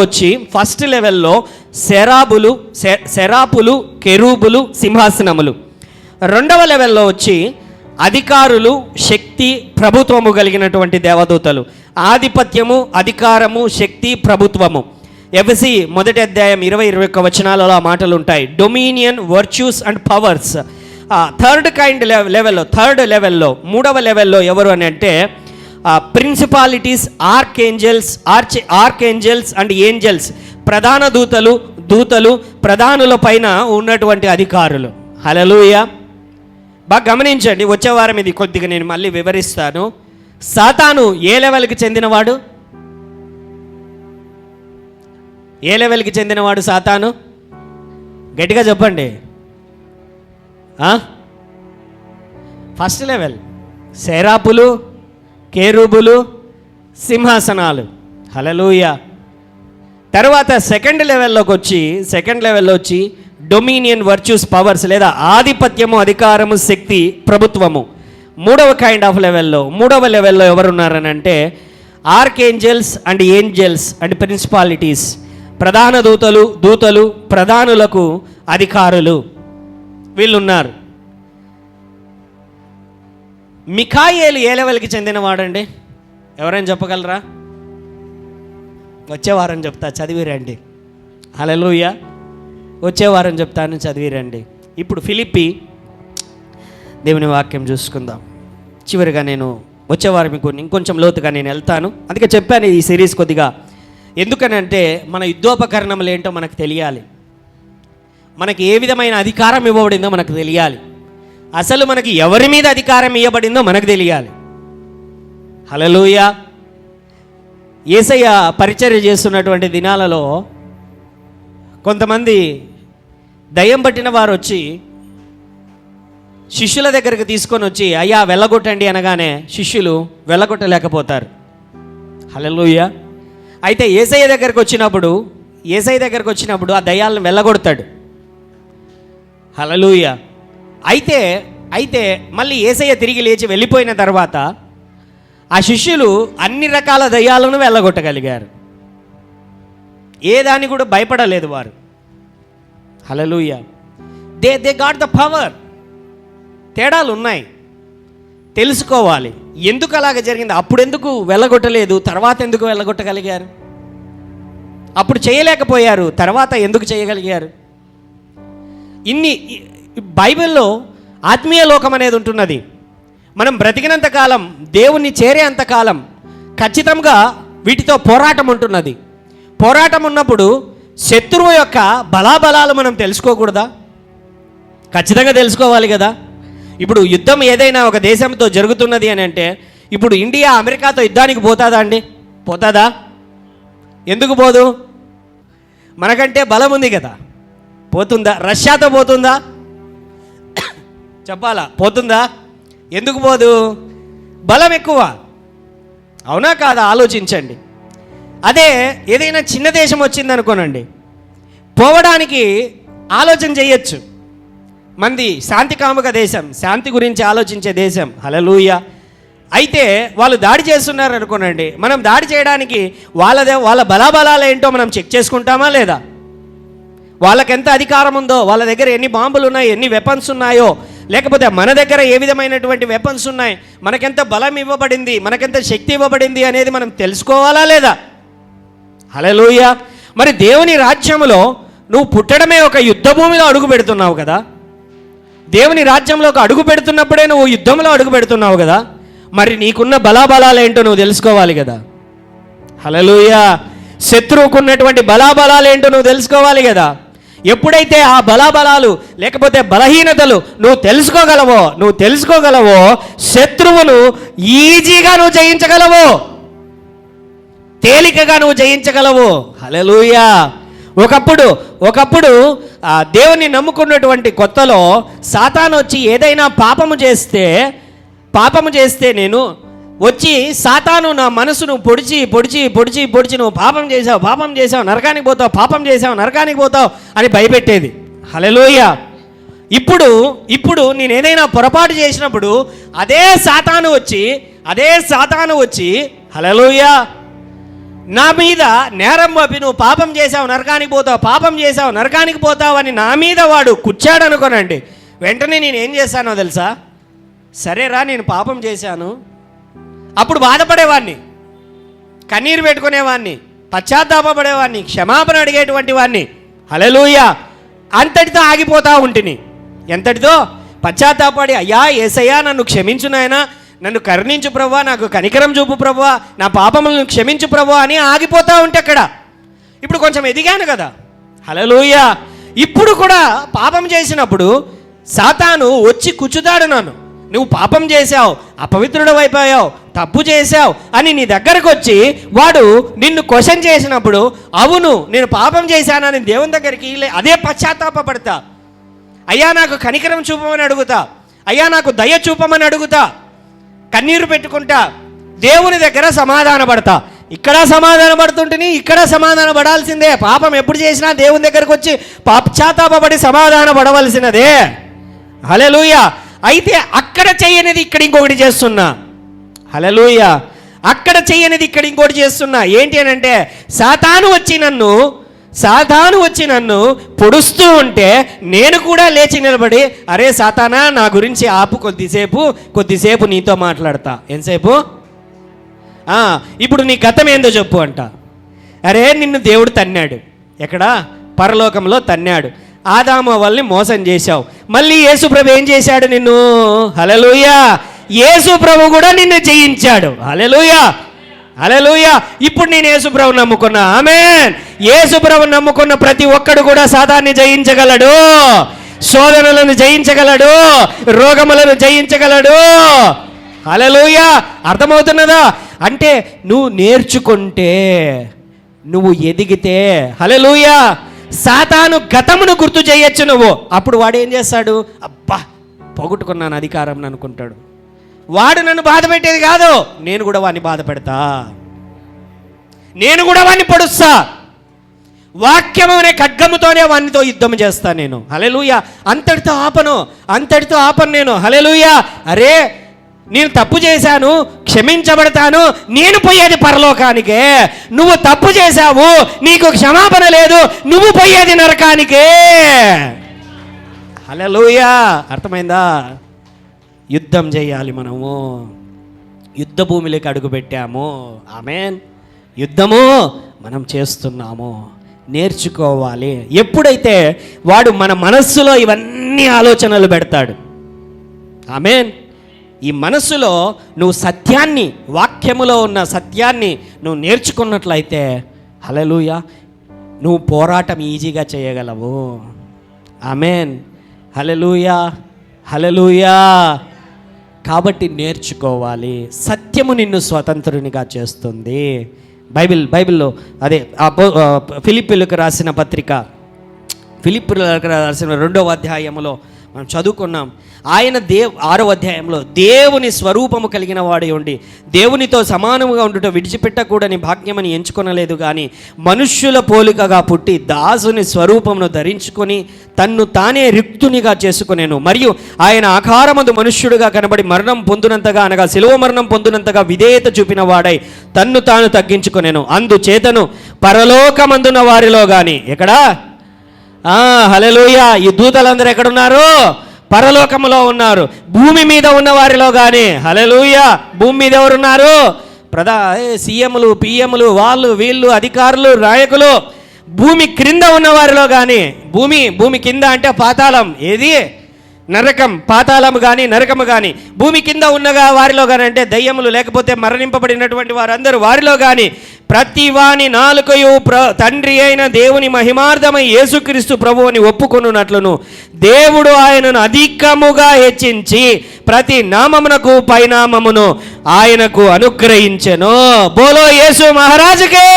సెరాపులు, కెరూబులు, సింహాసనములు. 2వ లెవెల్లో వచ్చి అధికారులు, శక్తి, ప్రభుత్వము కలిగినటువంటి దేవదూతలు. ఆధిపత్యము, అధికారము, శక్తి, ప్రభుత్వము. ఎఫెసీ 1వ అధ్యాయం 20-21 వచనాలలో ఆ మాటలు ఉంటాయి. Dominion, virtues and powers. Third లెవెల్లో 3వ లెవెల్లో ఎవరు అని అంటే ప్రిన్సిపాలిటీస్, ఆర్కేంజల్స్ అండ్ ఏంజల్స్. ప్రధాన దూతలు, ప్రధానుల పైన ఉన్నటువంటి అధికారులు. హల్లెలూయా. బాగా గమనించండి. వచ్చే వారం ఇది కొద్దిగా నేను మళ్ళీ వివరిస్తాను. సాతాను ఏ లెవెల్కి చెందినవాడు? ఏ లెవెల్కి చెందినవాడు సాతాను? గట్టిగా చెప్పండి. ఫస్ట్ లెవెల్ సెరాపులు, కేరూబులు, సింహాసనాలు. హల్లెలూయా. తర్వాత సెకండ్ లెవెల్లో వచ్చి డొమినియన్, వర్చ్యూస్, పవర్స్ లేదా ఆధిపత్యము, అధికారము, శక్తి, ప్రభుత్వము. 3వ కైండ్ ఆఫ్ మూడవ లెవెల్లో ఎవరున్నారని అంటే archangels and angels and principalities. ప్రధాన దూతలు, ప్రధానులకు అధికారులు వీళ్ళున్నారు. మిఖాయేలు ఏ లెవెల్కి చెందినవాడండి? ఎవరైనా చెప్పగలరా? వచ్చే వారం చెప్తా, చదివిరండి. హల్లెలూయా. వచ్చే వారం చెప్తాను, చదివిరండి. ఇప్పుడు ఫిలిప్పీ దేవుని వాక్యం చూసుకుందాం. చివరిగా నేను వచ్చే వారం ఇంకొంచెం లోతుగా నేను వెళ్తాను. అందుకే చెప్పాను ఈ సిరీస్ కొద్దిగా. ఎందుకనంటే మన యుద్ధోపకరణములు ఏంటో మనకు తెలియాలి. మనకి ఏ విధమైన అధికారం ఇవ్వబడిందో మనకు తెలియాలి. అసలు మనకి ఎవరి మీద అధికారం ఇవ్వబడిందో మనకు తెలియాలి. హల్లెలూయా. యేసయ్య పరిచర్య చేస్తున్నటువంటి దినాలలో కొంతమంది దయ్యం పట్టిన వారు వచ్చి శిష్యుల దగ్గరికి తీసుకొని వచ్చి, అయ్యా వెళ్ళగొట్టండి అనగానే శిష్యులు వెళ్ళగొట్టలేకపోతారు. హల్లెలూయా. అయితే యేసయ్య దగ్గరికి వచ్చినప్పుడు యేసయ్య దగ్గరకు వచ్చినప్పుడు ఆ దయ్యాలను వెళ్ళగొడతాడు. హల్లెలూయా. అయితే మళ్ళీ యేసయ్య తిరిగి లేచి వెళ్ళిపోయిన తర్వాత ఆ శిష్యులు అన్ని రకాల దయ్యాలను వెళ్ళగొట్టగలిగారు. ఏ దాన్ని కూడా భయపడలేదు వారు. Hallelujah. They got the power. తేడాలు ఉన్నాయి, తెలుసుకోవాలి ఎందుకు అలాగ జరిగింది. అప్పుడు ఎందుకు వెళ్ళగొట్టలేదు, తర్వాత ఎందుకు వెళ్ళగొట్టగలిగారు? అప్పుడు చేయలేకపోయారు, తర్వాత ఎందుకు చేయగలిగారు? ఇన్ని బైబిల్లో ఆత్మీయ లోకం అనేది ఉంటున్నది. మనం బ్రతికినంత కాలం, దేవుణ్ణి చేరే అంతకాలం ఖచ్చితంగా వీటితో పోరాటం ఉంటున్నది. పోరాటం ఉన్నప్పుడు శత్రువు యొక్క బలాబలాలు మనం తెలుసుకోకూడదా? ఖచ్చితంగా తెలుసుకోవాలి కదా. ఇప్పుడు యుద్ధం ఏదైనా ఒక దేశంతో జరుగుతున్నది అని అంటే, ఇప్పుడు ఇండియా అమెరికాతో యుద్ధానికి పోతుందా అండి? పోతుందా? ఎందుకు పోదు? మనకంటే బలం ఉంది కదా. పోతుందా? రష్యాతో పోతుందా? చెప్పాలా, పోతుందా? ఎందుకు పోదు? బలం ఎక్కువ. అవునా కాదా? ఆలోచించండి. అదే ఏదైనా చిన్న దేశం వచ్చిందనుకోనండి, పోవడానికి ఆలోచన చేయొచ్చు. మంది శాంతి కాముక దేశం, శాంతి గురించి ఆలోచించే దేశం. హల్లెలూయా. అయితే వాళ్ళు దాడి చేస్తున్నారు అనుకోనండి, మనం దాడి చేయడానికి వాళ్ళ బలాబలాలు ఏంటో మనం చెక్ చేసుకుంటామా లేదా? వాళ్ళకెంత అధికారం ఉందో, వాళ్ళ దగ్గర ఎన్ని బాంబులు ఉన్నాయి, ఎన్ని వెపన్స్ ఉన్నాయో, లేకపోతే మన దగ్గర ఏ విధమైనటువంటి వెపన్స్ ఉన్నాయి, మనకెంత బలం ఇవ్వబడింది, మనకెంత శక్తి ఇవ్వబడింది అనేది మనం తెలుసుకోవాలా లేదా? హల్లెలూయా. మరి దేవుని రాజ్యంలో నువ్వు పుట్టడమే ఒక యుద్ధ భూమిలో అడుగు పెడుతున్నావు కదా. దేవుని రాజ్యంలోకి అడుగు పెడుతున్నప్పుడే నువ్వు యుద్ధంలో అడుగు పెడుతున్నావు కదా. మరి నీకున్న బలాబలాలు ఏంటో నువ్వు తెలుసుకోవాలి కదా. హల్లెలూయా. శత్రువుకున్నటువంటి బలాబలాలు ఏంటో నువ్వు తెలుసుకోవాలి కదా. ఎప్పుడైతే ఆ బలాబలాలు లేకపోతే బలహీనతలు నువ్వు తెలుసుకోగలవో శత్రువును ఈజీగా నువ్వు జయించగలవు, తేలికగా నువ్వు జయించగలవు. హల్లెలూయా. ఒకప్పుడు దేవుని నమ్ముకున్నటువంటి కొత్తలో సాతాను వచ్చి ఏదైనా పాపము చేస్తే నేను వచ్చి సాతాను నా మనసును పొడిచి నువ్వు పాపం చేసావు నరకానికి పోతావు అని భయపెట్టేది. హల్లెలూయా. ఇప్పుడు నేను ఏదైనా పొరపాటు చేసినప్పుడు అదే సాతాను వచ్చి హల్లెలూయా నా మీద నేరం మోపి నువ్వు పాపం చేసావు నరకానికి పోతావు అని నా మీద వాడు కూర్చాడు అనుకోనండి. వెంటనే నేను ఏం చేశానో తెలుసా? సరేరా, నేను పాపం చేశాను. అప్పుడు బాధపడేవాడిని, కన్నీరు పెట్టుకునేవాడిని, పశ్చాత్తాపపడేవాడిని, క్షమాపణ అడిగేటువంటి వాడిని. హల్లెలూయా. అంతటితో ఆగిపోతా ఉంటిని. ఎంతటితో? పశ్చాత్తాపడి, అయ్యా యేసయ్యా నన్ను క్షమించు నాయనా, నన్ను కరుణించు ప్రభువా, నాకు కనికరం చూపు ప్రభువా, నా పాపములను క్షమించు ప్రభువా అని ఆగిపోతా ఉంటే అక్కడ. ఇప్పుడు కొంచెం ఎదిగాను కదా. హల్లెలూయా. ఇప్పుడు కూడా పాపం చేసినప్పుడు సాతాను వచ్చి కూర్చుతాడు నన్ను. నువ్వు పాపం చేశావు, అపవిత్రుడు అయిపోయావు, తప్పు చేశావు అని నీ దగ్గరకు వచ్చి వాడు నిన్ను క్వశ్చన్ చేసినప్పుడు, అవును నేను పాపం చేశానని దేవుని దగ్గరికి అదే పశ్చాత్తాపడతా. అయ్యా నాకు కనికరం చూపమని అడుగుతా, అయ్యా నాకు దయ చూపమని అడుగుతా, కన్నీరు పెట్టుకుంటా, దేవుని దగ్గర సమాధాన పడతా. ఇక్కడ సమాధాన పడుతుంటేని ఇక్కడ సమాధాన పడాల్సిందే. పాపం ఎప్పుడు చేసినా దేవుని దగ్గరకు వచ్చి పశ్చాత్తాపడి సమాధాన పడవలసినదే. హల్లెలూయా. అయితే అక్కడ చేయనిది ఇక్కడ ఇంకొకటి చేస్తున్నా. హల్లెలూయా. అక్కడ చేయనిది ఇక్కడ ఇంకోటి చేస్తున్నా. ఏంటి అని అంటే, సాతాను వచ్చి నన్ను పొడుస్తూ ఉంటే నేను కూడా లేచి నిలబడి, అరే సాతానా నా గురించి ఆపు, కొద్దిసేపు నీతో మాట్లాడతా. ఎంతసేపు? ఇప్పుడు నీ గతం ఏందో చెప్పు అంట. అరే నిన్ను దేవుడు తన్నాడు, ఎక్కడ? పరలోకంలో తన్నాడు. ఆదాము వాళ్ళని మోసం చేశావు. మళ్ళీ యేసుప్రభు ఏం చేశాడు? నిన్ను, హల్లెలూయా, యేసుప్రభు కూడా నిన్ను జయించాడు. హల్లెలూయా. హల్లెలూయా. ఇప్పుడు నేను యేసుప్రభు నమ్ముకున్నా. ఆమేన్. యేసుప్రభు నమ్ముకున్న ప్రతి ఒక్కడు కూడా సాతాన్ని జయించగలడు, శోధనలను జయించగలడు, రోగములను జయించగలడు. హల్లెలూయా. అర్థమవుతున్నదా? అంటే నువ్వు నేర్చుకుంటే, నువ్వు ఎదిగితే, హల్లెలూయా, సాతాను గతమును గుర్తు చేయొచ్చు నువ్వు. అప్పుడు వాడు ఏం చేస్తాడు? అబ్బా పోగొట్టుకున్నాను అధికారం అనుకుంటాడు. వాడు నన్ను బాధ పెట్టేది కాదు, నేను కూడా వాడిని బాధ పెడతా, నేను కూడా వాడిని పొడుస్తా. వాక్యము అనే ఖడ్గముతోనే వానితో యుద్ధం చేస్తాను నేను. హల్లెలూయా. అంతటితో ఆపను నేను. హల్లెలూయా. అరే నేను తప్పు చేశాను, క్షమించబడతాను, నేను పోయేది పరలోకానికే. నువ్వు తప్పు చేశావు, నీకు క్షమాపణ లేదు, నువ్వు పోయేది నరకానికే. హల్లెలూయా. అర్థమైందా? యుద్ధం చేయాలి మనము. యుద్ధ భూమిలోకి అడుగు పెట్టాము. ఆమేన్. యుద్ధము మనం చేస్తున్నాము. నేర్చుకోవాలి. ఎప్పుడైతే వాడు మన మనస్సులో ఇవన్నీ ఆలోచనలు పెడతాడు, ఆమేన్, ఈ మనస్సులో నువ్వు సత్యాన్ని, వాక్యములో ఉన్న సత్యాన్ని నువ్వు నేర్చుకున్నట్లయితే హల్లెలూయా, నువ్వు పోరాటం ఈజీగా చేయగలవు. ఆమేన్. హల్లెలూయా. హల్లెలూయా. కాబట్టి నేర్చుకోవాలి. సత్యము నిన్ను స్వతంత్రునిగా చేస్తుంది. బైబిల్లో అదే ఫిలిప్పీలకు రాసిన పత్రిక, ఫిలిప్పీలకు రాసిన 2వ అధ్యాయములో మనం చదువుకున్నాం. ఆయన 6వ అధ్యాయంలో దేవుని స్వరూపము కలిగిన వాడై ఉండి దేవునితో సమానముగా ఉండుట విడిచిపెట్టకూడని భాగ్యమని ఎంచుకొనలేదు, కానీ మనుష్యుల పోలికగా పుట్టి దాసుని స్వరూపమును ధరించుకొని తన్ను తానే రిక్తునిగా చేసుకొనేను. మరియు ఆయన ఆకారమందు మనుష్యుడుగా కనబడి మరణం పొందునంతగా, అనగా శిలువ మరణం పొందునంతగా విధేయత చూపిన వాడై తన్ను తాను తగ్గించుకొనేను. అందుచేతను పరలోకమందున వారిలో కానీ, ఎక్కడా? హల్లెలూయా. ఈ దూతలందరూ ఎక్కడున్నారు? పరలోకములో ఉన్నారు. భూమి మీద ఉన్న వారిలో కానీ, హల్లెలూయా, భూమి మీద ఎవరున్నారు? సీఎంలు, పిఎంలు, వాళ్ళు వీళ్ళు, అధికారులు, నాయకులు. భూమి క్రింద ఉన్న వారిలో కానీ, భూమి కింద అంటే పాతాళం, ఏది? నరకం. పాతాళము కానీ నరకము కానీ భూమి కింద ఉన్నగా వారిలో కానీ, అంటే దయ్యములు లేకపోతే మరణింపబడినటువంటి వారందరూ వారిలో కానీ, ప్రతి వాని నాలుకయు తండ్రి అయిన దేవుని మహిమార్థమై యేసుక్రీస్తు ప్రభువుని ఒప్పుకొనున్నట్లును దేవుడు ఆయనను అధికముగా హెచ్చించి ప్రతి నామమునకు పైనామమును ఆయనకు అనుగ్రహించెను. బోలో యేసు మహారాజుకే.